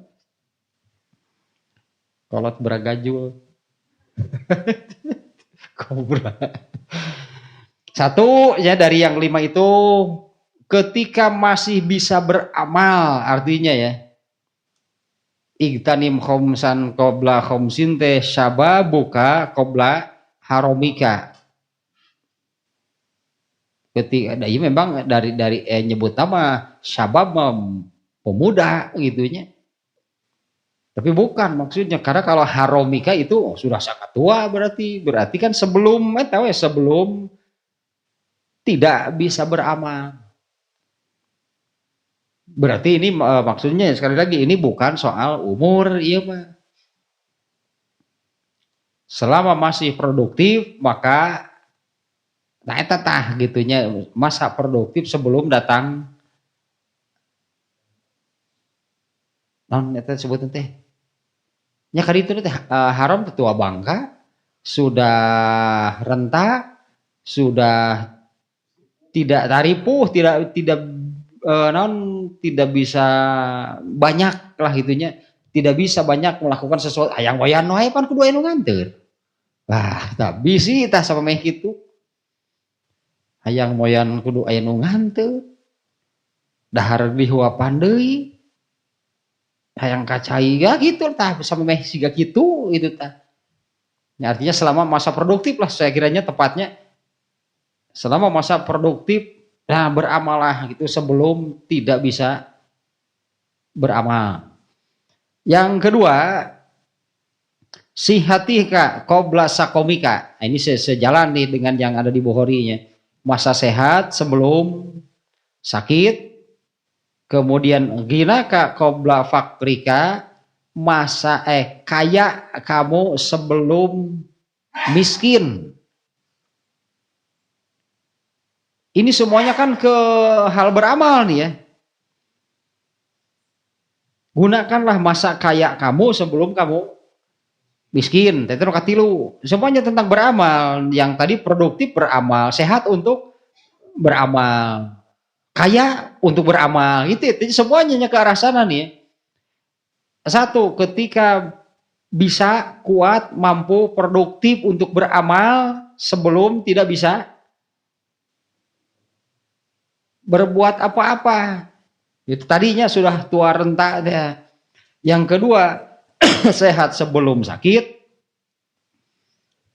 Kolot baragajul. Kobra. Satu ya dari yang 5 itu ketika masih bisa beramal, artinya ya. Igtanim khamsan qabla khamsin teh syababuka qabla haromika. Ketika ya memang dari nyebut nama syabab pemuda gitunya. Tapi bukan maksudnya, karena kalau haromika itu sudah sangat tua, berarti kan sebelum sebelum tidak bisa beramal. Berarti ini maksudnya sekali lagi ini bukan soal umur, iya mah. Selama masih produktif maka nah eta tah gitunya masa produktif sebelum datang non eta sebutan teh. Nya kali itu teh haram tetua bangka sudah renta, sudah tidak taripuh, tidak non tidak bisa banyak lah itunya, tidak bisa banyak melakukan sesuatu hayang wayan wae pan kudu anu nganteur. Lah, tak bisi tah sama meh kitu. Hayang moyan kudu aya nu nganteur. Dahar dihuapan deui. Hayang kacai ga gitu tah sama meh siga kitu itu tah. Ya, artinya selama masa produktif lah saya kiranya tepatnya selama masa produktif nah beramalah gitu sebelum tidak bisa beramal. Yang kedua, sihatika qabla sakomika. Nah, ini sejalan nih dengan yang ada di Bukhari-nya. Masa sehat sebelum sakit, kemudian ginaka qabla fakrika, masa kaya kamu sebelum miskin. Ini semuanya kan ke hal beramal nih ya. Gunakanlah masa kaya kamu sebelum kamu miskin. Tetero katilu. Semuanya tentang beramal. Yang tadi produktif beramal, sehat untuk beramal, kaya untuk beramal. Itu semuanya ke arah sana nih. Satu, ketika bisa kuat, mampu, produktif untuk beramal sebelum tidak bisa berbuat apa-apa. Itu tadinya sudah tua renta dia. Yang kedua, sehat sebelum sakit.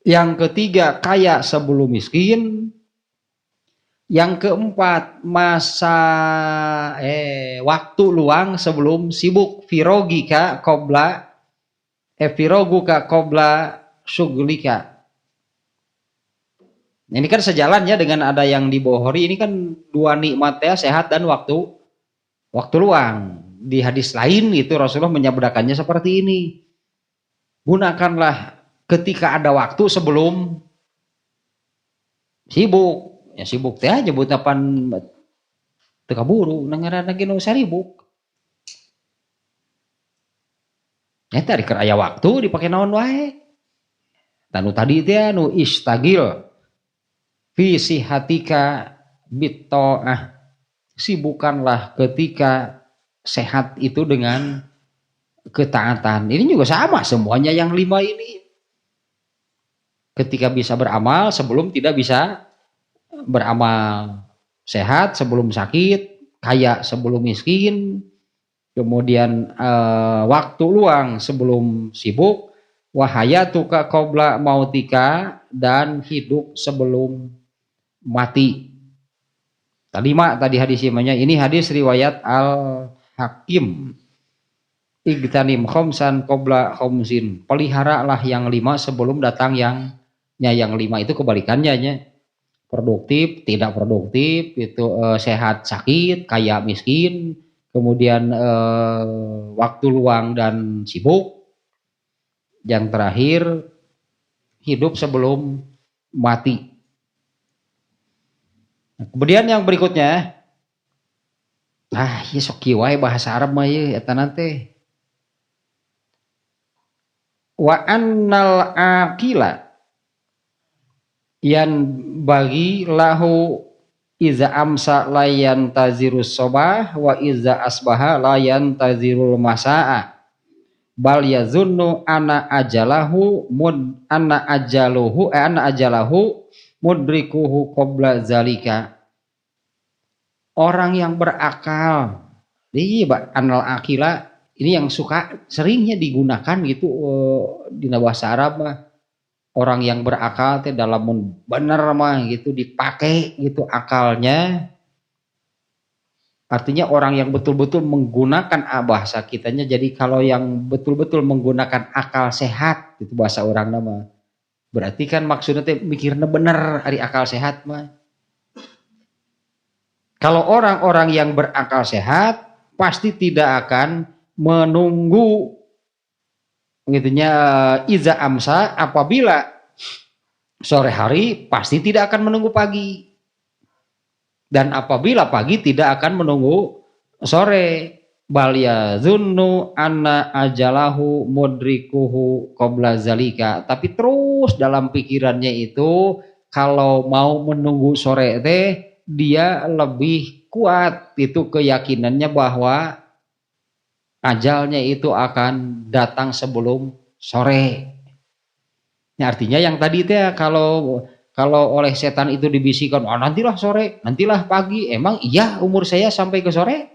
Yang ketiga, kaya sebelum miskin. Yang keempat, masa waktu luang sebelum sibuk. Firogika qabla firoguka qabla syughlika. Ini kan sejalannya dengan ada yang di Bukhari, ini kan dua nikmatnya sehat dan waktu luang. Di hadis lain itu Rasulullah menyabdakannya seperti ini. Gunakanlah ketika ada waktu sebelum sibuk. Ya sibuk teh aja buat apaan teu kaburu nangaranna ge nu saribuk. Eta di aya waktu dipake naon wae. Tanu tadi teh nu istagil fi sihatika bitta'ah. Sibukanlah ketika sehat itu dengan ketaatan. Ini juga sama semuanya yang 5 ini. Ketika bisa beramal sebelum tidak bisa beramal. Sehat sebelum sakit, kaya sebelum miskin, kemudian waktu luang sebelum sibuk, wahayatuka qabla mautika, dan hidup sebelum mati. Tadi hadis imanya ini hadis riwayat Al-Hakim. Igtanim khamsan qabla khamsin. Peliharalah yang 5 sebelum datang yang 5 itu kebalikannya nya. Produktif, tidak produktif, itu sehat sakit, kaya miskin, kemudian waktu luang dan sibuk. Yang terakhir hidup sebelum mati. Kemudian yang berikutnya, ya sok kieu wae bahasa Arab mah ye eta teh. Wa annal aqila yan bagi lahu iza amsa layan tazirus sobah wa iza asbaha layan tazirul masa'a bal yazunnu ana ajalahu mudrikuhu qabla zalika. Orang yang berakal ini anal akila ini yang suka seringnya digunakan gitu di bahasa Arab mah. Orang yang berakal teh dalam bener mah gitu dipakai gitu akalnya. Artinya orang yang betul-betul menggunakan bahasa kitanya. Jadi kalau yang betul-betul menggunakan akal sehat itu bahasa orang nama. Berarti kan maksudnya teh mikirnya bener ari akal sehat mah. Kalau orang-orang yang berakal sehat pasti tidak akan menunggu gitunya iza amsa, apabila sore hari pasti tidak akan menunggu pagi, dan apabila pagi tidak akan menunggu sore. Bal yazunnu anna ajalahu mudrikuhu qabla zalika, tapi terus dalam pikirannya itu kalau mau menunggu sore teh dia lebih kuat itu keyakinannya bahwa ajalnya itu akan datang sebelum sore. Nah, artinya yang tadi teh kalau oleh setan itu dibisikkan, oh nantilah sore, nantilah pagi, emang iya umur saya sampai ke sore?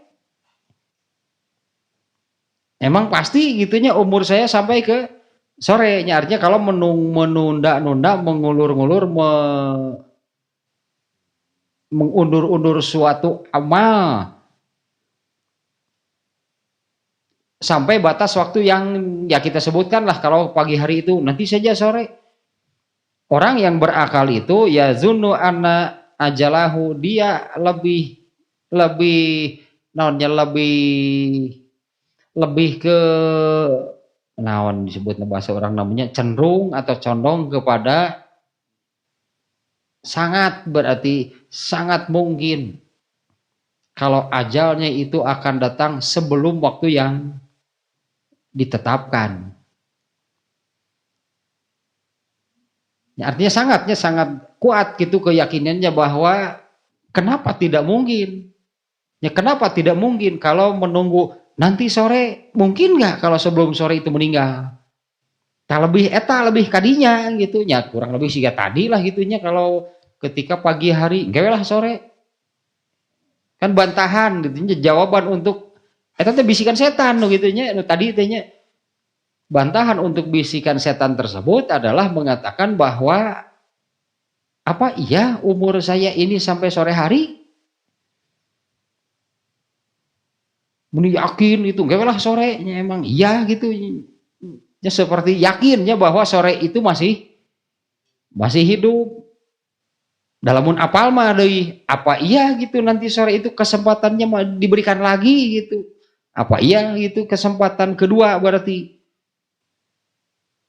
Emang pasti gitunya umur saya sampai ke sore. Artinya kalau menunda-nunda, mengulur-ngulur, mengundur-undur suatu amal sampai batas waktu yang ya kita sebutkan lah, kalau pagi hari itu nanti saja sore. Orang yang berakal itu ya zunnu anna ajalahu, dia lebih naonnya lebih ke naon disebut bahasa orang namanya cenderung atau condong kepada sangat, berarti sangat mungkin kalau ajalnya itu akan datang sebelum waktu yang ditetapkan. Ya, artinya sangat kuat gitu keyakinannya bahwa kenapa tidak mungkin? Ya kenapa tidak mungkin kalau menunggu nanti sore, mungkin nggak kalau sebelum sore itu meninggal? Lebih kadinya gitu, ya kurang lebih sih tadi lah gitunya, kalau ketika pagi hari gawe lah sore. Kan bantahan gitu, jawaban untuk teh bisikan setan gitunya tadi tehnya. Bantahan untuk bisikan setan tersebut adalah mengatakan bahwa apa iya umur saya ini sampai sore hari? Muni yakin itu gawe lah sorenya, emang iya gitu. Ya seperti yakinnya bahwa sore itu masih hidup. Dalamun apal mah deui, apa iya gitu nanti sore itu kesempatannya diberikan lagi gitu. Apa iya gitu kesempatan kedua berarti.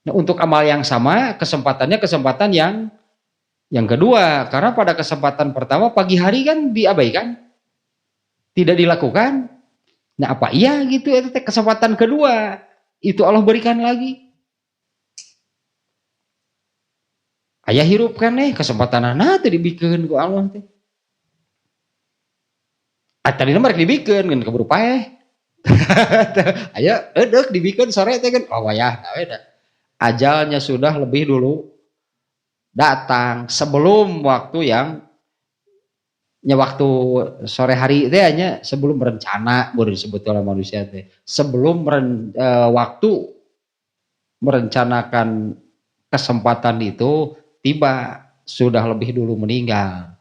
Nah, untuk amal yang sama kesempatannya kesempatan yang kedua, karena pada kesempatan pertama pagi hari kan diabaikan, tidak dilakukan. Nah apa iya gitu itu kesempatan kedua itu Allah berikan lagi. Ayah hirup kan kesempatan anak teh dibikin ku Allah teh. Tadi nomor dibikin kan keburu paeh. Aya eudeuh dibikin sore teh kan oh wayah dah. Ajalnya sudah lebih dulu datang sebelum waktu waktu sore hari teh hanya sebelum berencana baru disebut oleh manusia teh. Sebelum waktu merencanakan kesempatan itu tiba, sudah lebih dulu meninggal.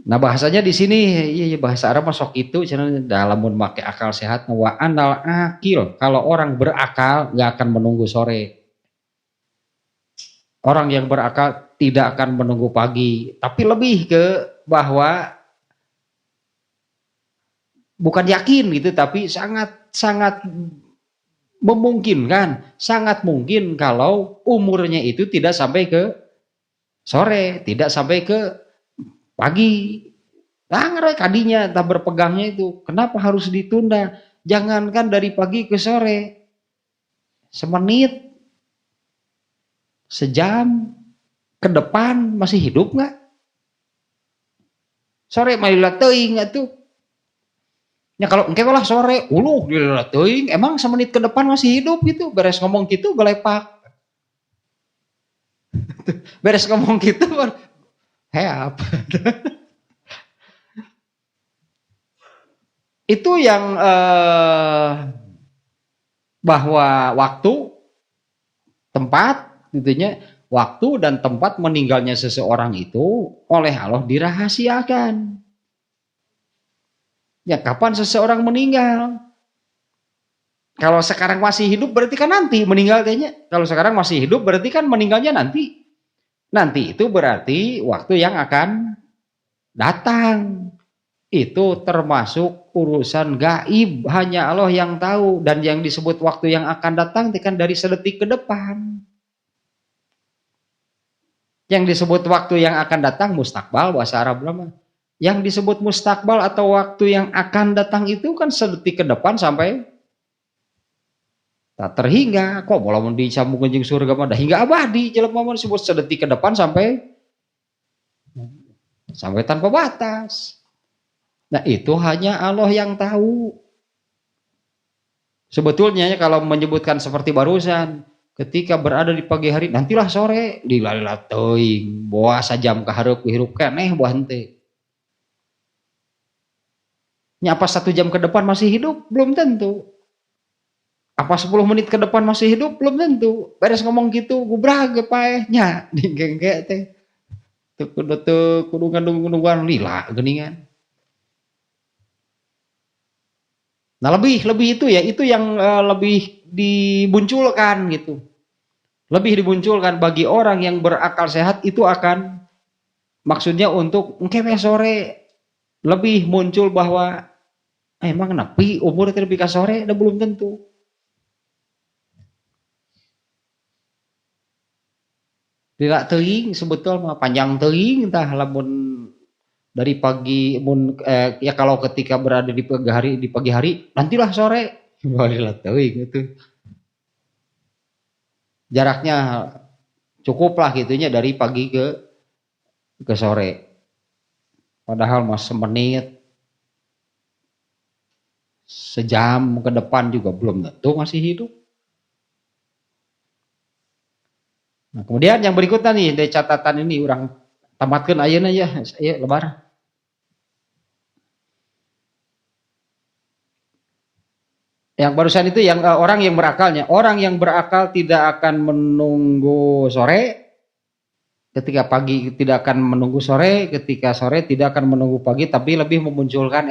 Nah bahasanya di sini iya bahasa Arab masuk itu dalam memakai akal sehat wa anal akil, kalau orang berakal nggak akan menunggu sore. Orang yang berakal tidak akan menunggu pagi, tapi lebih ke bahwa bukan yakin gitu, tapi sangat memungkinkan, sangat mungkin kalau umurnya itu tidak sampai ke sore, tidak sampai ke pagi. Nah, kadinya tak berpegangnya itu, kenapa harus ditunda? Jangankan dari pagi ke sore, semenit, sejam ke depan masih hidup nggak? Sore mah teuing atuh. Ya kalau engke lah sore, uluh dilihat teuing, emang semenit ke depan masih hidup gitu. Beres ngomong gitu belepak. Beres ngomong gitu heap. Itu yang bahwa waktu, tempat, gitunya, waktu dan tempat meninggalnya seseorang itu oleh Allah dirahasiakan. Ya kapan seseorang meninggal? Kalau sekarang masih hidup berarti kan nanti meninggal tehnya. Kalau sekarang masih hidup berarti kan meninggalnya nanti. Nanti itu berarti waktu yang akan datang. itu termasuk urusan gaib, hanya Allah yang tahu. Dan yang disebut waktu yang akan datang kan dari sedetik ke depan. Yang disebut waktu yang akan datang mustakbal bahasa Arab lama. Yang disebut mustakbal atau waktu yang akan datang itu kan sedetik ke depan sampai tak terhingga. Kok mau disambung jeung surga mah hingga abadi, jelema mah disebut sedetik ke depan sampai tanpa batas. Nah itu hanya Allah yang tahu. Sebetulnya kalau menyebutkan seperti barusan, ketika berada di pagi hari, nantilah sore, dilalila teuing, boa sajam kahareup hirup keneh boa henteu. Nya apa 1 jam ke depan masih hidup? Belum tentu. Apa 10 menit ke depan masih hidup? Belum tentu. Beres ngomong gitu, gubrag paeh nya digengge teh. Teu kudu ngandung lila geuningan. Nah lebih itu ya, itu yang lebih dimunculkan gitu. Lebih dimunculkan bagi orang yang berakal sehat itu akan maksudnya untuk engke sore lebih muncul bahwa emang nepi umur teh lebih ka sore udah belum tentu. Tidak teuing sebetulnya panjang teuing entah lamun dari pagi ya kalau ketika berada di pagi hari nantilah sore balilah teuing itu jaraknya cukup lah gitunya dari pagi ke sore padahal mas semenit sejam ke depan juga belum tentu masih hidup. Nah kemudian yang berikutnya nih dari catatan ini orang tamatkan ayeuna ya lebar. Yang barusan itu yang orang yang berakalnya. Orang yang berakal tidak akan menunggu sore. Ketika pagi tidak akan menunggu sore. Ketika sore tidak akan menunggu pagi. Tapi lebih memunculkan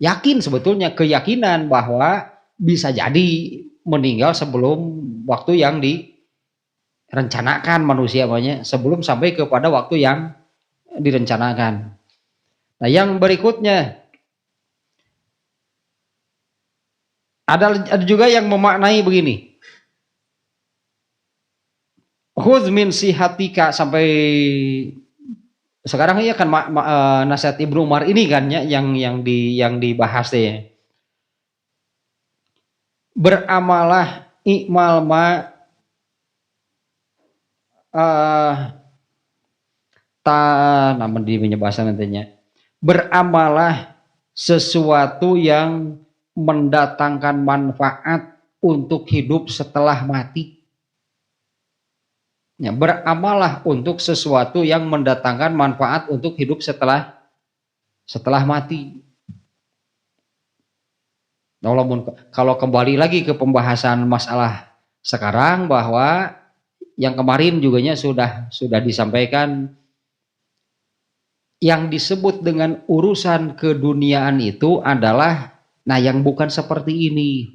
yakin sebetulnya keyakinan bahwa bisa jadi meninggal sebelum waktu yang direncanakan manusia banyak. Sebelum sampai kepada waktu yang direncanakan. Nah yang berikutnya. Ada juga yang memaknai begini. Khudz min sihatika sampai sekarang ya kan nasihat Ibnu Umar ini kan ya yang dibahas deh. Beramalah ikmal ma namun di bahasa nantinya. Beramalah sesuatu yang mendatangkan manfaat untuk hidup setelah mati. Ya, beramallah untuk sesuatu yang mendatangkan manfaat untuk hidup setelah mati. Kalau kembali lagi ke pembahasan masalah sekarang bahwa yang kemarin juga sudah disampaikan yang disebut dengan urusan keduniaan itu adalah yang bukan seperti ini,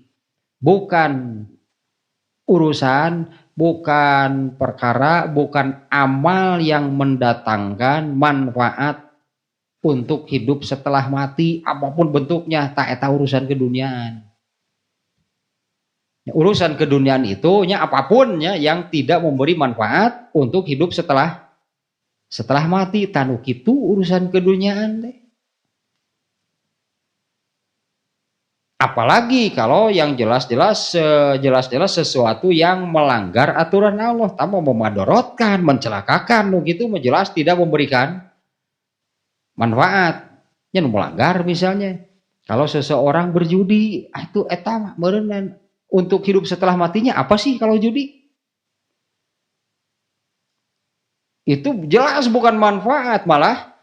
bukan urusan, bukan perkara, bukan amal yang mendatangkan manfaat untuk hidup setelah mati, apapun bentuknya, tak eta urusan keduniaan. Urusan keduniaan itu apapun yang tidak memberi manfaat untuk hidup setelah mati, tanu kitu urusan keduniaan deh. Apalagi kalau yang jelas-jelas sesuatu yang melanggar aturan Allah, tanpa memadorotkan, mencelakakan, begitu jelas tidak memberikan manfaat. Yang melanggar misalnya, kalau seseorang berjudi, itu eta meureun untuk hidup setelah matinya apa sih kalau judi? Itu jelas bukan manfaat, malah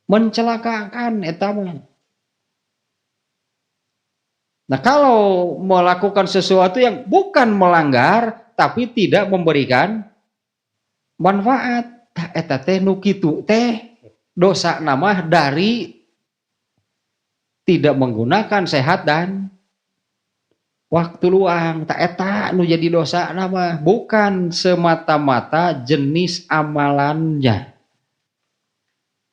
mencelakakan eta mah. Nah kalau melakukan sesuatu yang bukan melanggar tapi tidak memberikan manfaat, eta teh nu kitu teh dosa nama dari tidak menggunakan sehat dan waktu luang. Tak eta nu jadi dosa nama, bukan semata-mata jenis amalannya.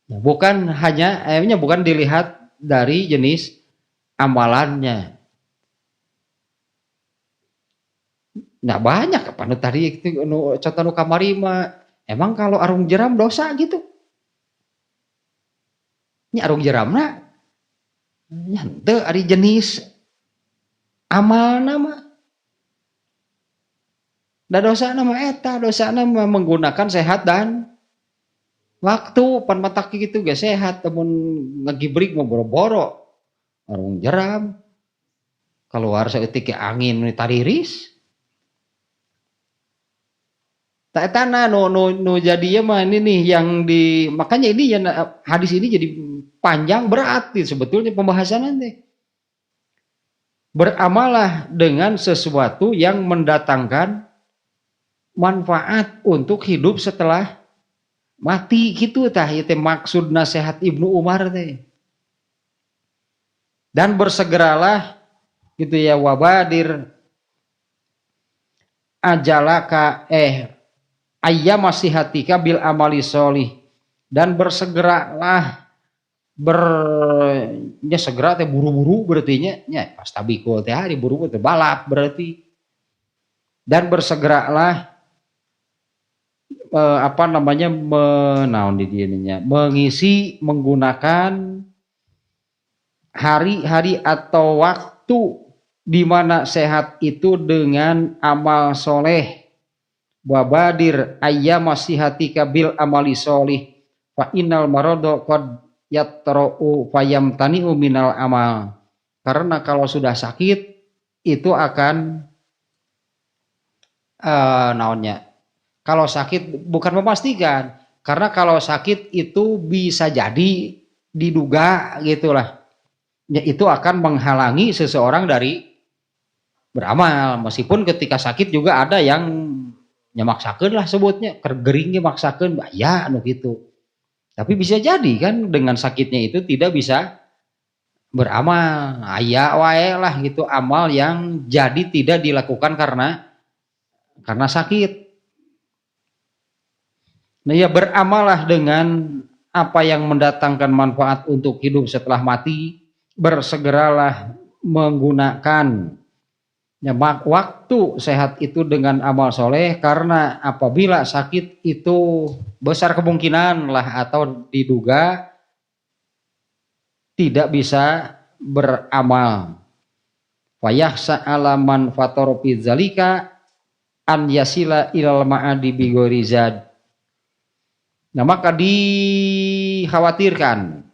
Bukan hanya bukan dilihat dari jenis amalannya. Nah banyak apa nu tadi itu contoh nu kamari mah emang kalau arung jeram dosa gitu. Nya arung jeramna nya henteu ari jenis amal nama. Da dosa nama eta, dosa nama menggunakan sehat dan waktu pan matak gitu ge sehat temun ngagibrig mah boro-boro arung jeram keluar saeutik angin tariris. Tak etana no jadi mah ini nih yang di makanya ini ya hadis ini jadi panjang berat nih sebetulnya pembahasan nanti. Beramalah dengan sesuatu yang mendatangkan manfaat untuk hidup setelah mati gitu tah itu maksud nasihat Ibnu Umar teh. Dan bersegeralah gitu ya wabadir ajalaka ayyam masihatika bil amali sholih dan bersegeralah segera teh buru-buru berarti nya pas tabikul teh hari buru-buru teh balap berarti dan bersegeralah mengisi menggunakan hari-hari atau waktu di mana sehat itu dengan amal soleh. Wabadir ayyam masihatika bil amali sholih fa innal marado qad yatra'u fayamtani'u minal amal. Karena kalau sudah sakit itu akan naonnya. Kalau sakit bukan memastikan, karena kalau sakit itu bisa jadi diduga gitulah. Ya, itu akan menghalangi seseorang dari beramal meskipun ketika sakit juga ada yang nyamaksakeun lah sebutnya kergeringnya maksakeun ya anu gitu. Tapi bisa jadi kan dengan sakitnya itu tidak bisa beramal. Aya wae lah gitu amal yang jadi tidak dilakukan karena sakit. Nah ya beramalah dengan apa yang mendatangkan manfaat untuk hidup setelah mati. Bersegeralah menggunakan waktu sehat itu dengan amal soleh karena apabila sakit itu besar kemungkinan lah atau diduga tidak bisa beramal. Fayahsa alaman fatoropi zalika an yasila ilal ma'adi bigorizad. Nah maka dikhawatirkan,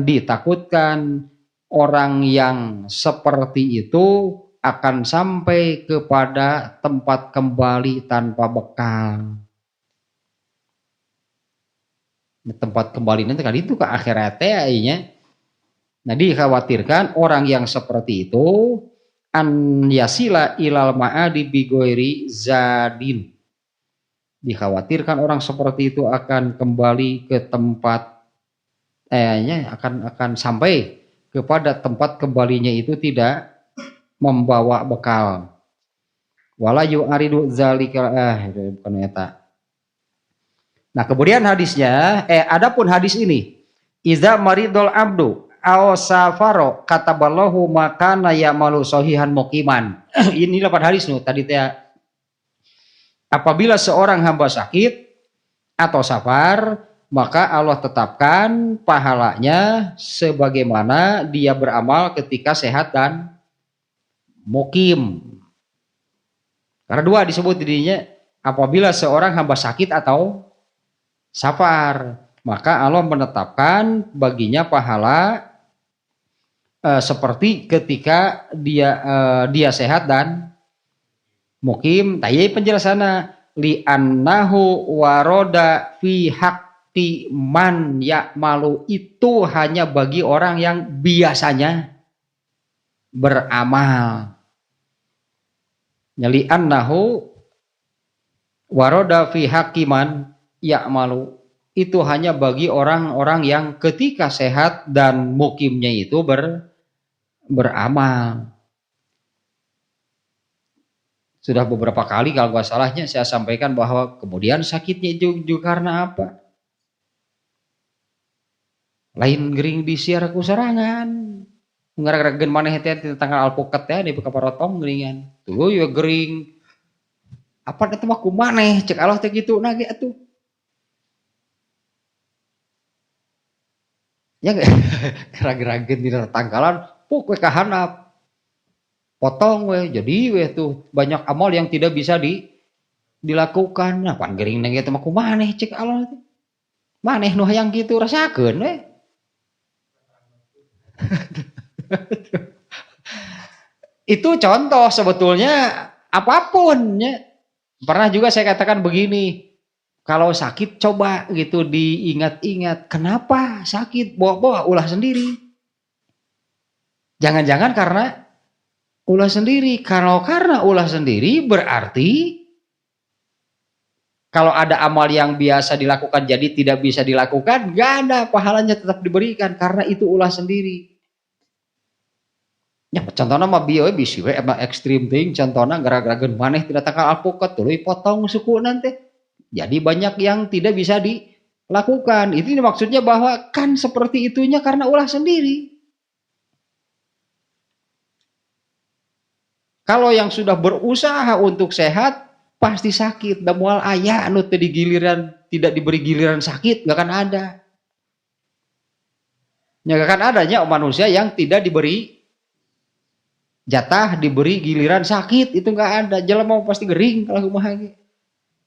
ditakutkan orang yang seperti itu akan sampai kepada tempat kembali tanpa bekal. Tempat kembali nanti kan itu ke akhirat ya. Nah dikhawatirkan orang yang seperti itu an yasila ilal ma'adi bigoiri zadin. Dikhawatirkan orang seperti itu akan kembali ke tempat akan sampai kepada tempat kembalinya itu tidak membawa bekal. Wala yu'aridu zalika bukan eta. Nah, kemudian hadisnya adapun hadis ini iza maridul abdu aw safaro kataballahu makana ya'malu sahihan muqiman. Ini dapat hadis nu tadi teh apabila seorang hamba sakit atau safar maka Allah tetapkan pahalanya sebagaimana dia beramal ketika sehat dan mukim. Karena dua disebut dirinya apabila seorang hamba sakit atau safar, maka Allah menetapkan baginya pahala seperti ketika dia sehat dan mukim. Tayai penjelasannya li annahu waroda fi haqqi man ya'malu itu hanya bagi orang yang biasanya beramal. Li annahu waroda fi haqqi man ya'malu itu hanya bagi orang-orang yang ketika sehat dan mukimnya itu beramal. Sudah beberapa kali kalau nggak salahnya saya sampaikan bahwa kemudian sakitnya juga karena apa? lain gering disiar ku serangan ngaragagen maneh teh tanggal alpukat teh di kaparotong geringan tuh ya gering apa eta mah kumaneh cek Allah teh kitu na ge atuh ya gerag-geragen di tangkalan puk we kahanap potong we jadi we tuh banyak amal yang tidak bisa dilakukan nah pan gering na ge teh mah kumaneh cek Allah teh maneh nu hayang kitu rasakeun we itu contoh sebetulnya apapun ya. Pernah juga saya katakan begini, kalau sakit coba gitu diingat-ingat, kenapa sakit? Bawa-bawa ulah sendiri. Jangan-jangan karena ulah sendiri. Kalau karena ulah sendiri berarti kalau ada amal yang biasa dilakukan jadi tidak bisa dilakukan, gak ada pahalanya tetap diberikan karena itu ulah sendiri. Ya contohnya mah bieu bisi we emang ekstrim ting contohnya gara-gara maneh tidak tangkal alpukat tuluy potong suku nanti. Jadi banyak yang tidak bisa dilakukan. Itu maksudnya bahwa kan seperti itunya karena ulah sendiri. Kalau yang sudah berusaha untuk sehat pasti sakit. Da moal aya anu teu digiliran tidak diberi giliran sakit enggak akan ada. Ya akan adanya manusia yang tidak diberi jatah diberi giliran sakit itu enggak ada jelema pasti gering kalau kumaha ge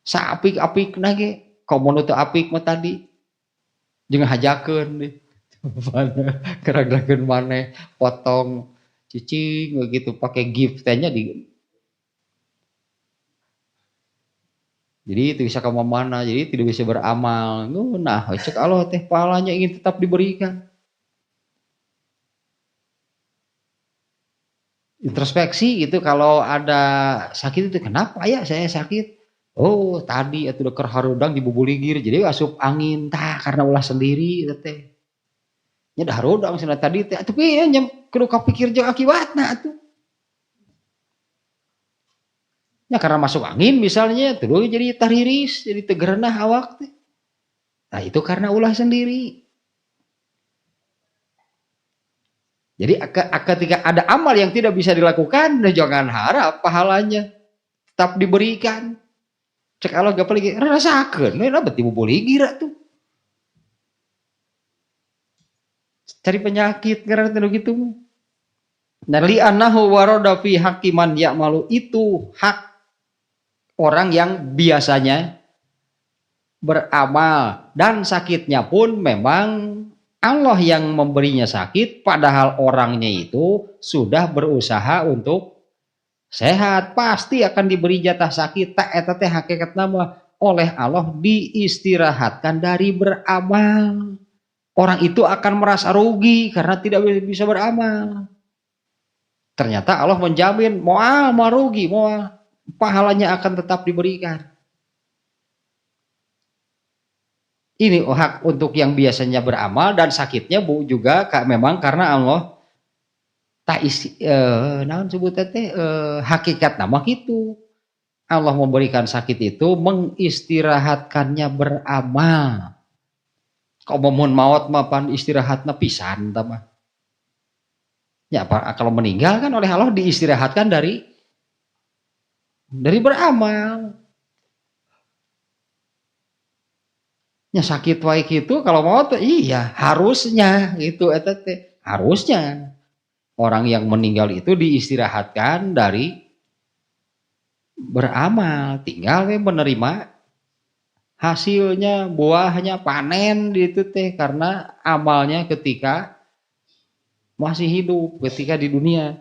saapik-apik nage komo teu apik mah tadi jeung hajakeun deh gerag-gerageun maneh potong cicing begitu pakai gift tehnya jadi itu bisa ke mana jadi tidak bisa beramal nah cek Allah teh pahalanya ingin tetap diberikan introspeksi gitu kalau ada sakit itu kenapa ya saya sakit oh tadi atuh keur harudang dibubuligir jadi asup angin tah karena ulah sendiri teh nya dah harudang cenah tadi teh tapi nya kudu kapikir jeung akibatna atuh nya karena masuk angin misalnya terus jadi tariris jadi tegerenah awak teh nah itu karena ulah sendiri. Jadi ketika ada amal yang tidak bisa dilakukan, jangan harap pahalanya tetap diberikan. Cek Allah gak lagi rasakeun, nah beti bubuli gira tuh. Cari penyakit karena gitu. Narli annahu warada fi hakiman ya'malu itu hak orang yang biasanya beramal dan sakitnya pun memang Allah yang memberinya sakit padahal orangnya itu sudah berusaha untuk sehat pasti akan diberi jatah sakit tak eta teh hakikat nama oleh Allah diistirahatkan dari beramal orang itu akan merasa rugi karena tidak bisa beramal ternyata Allah menjamin moal rugi moal pahalanya akan tetap diberikan. Ini hak untuk yang biasanya beramal dan sakitnya bu juga memang karena Allah tak isi naon sebutnya teh hakikat nama gitu Allah memberikan sakit itu mengistirahatkannya beramal kok mohon maut mapan istirahatna pisan mah ya apa kalau meninggal kan oleh Allah diistirahatkan dari beramal. Ya sakit wae gitu kalau mau tuh iya harusnya gitu eta teh harusnya orang yang meninggal itu diistirahatkan dari beramal tinggal we menerima hasilnya buahnya panen gitu teh karena amalnya ketika masih hidup ketika di dunia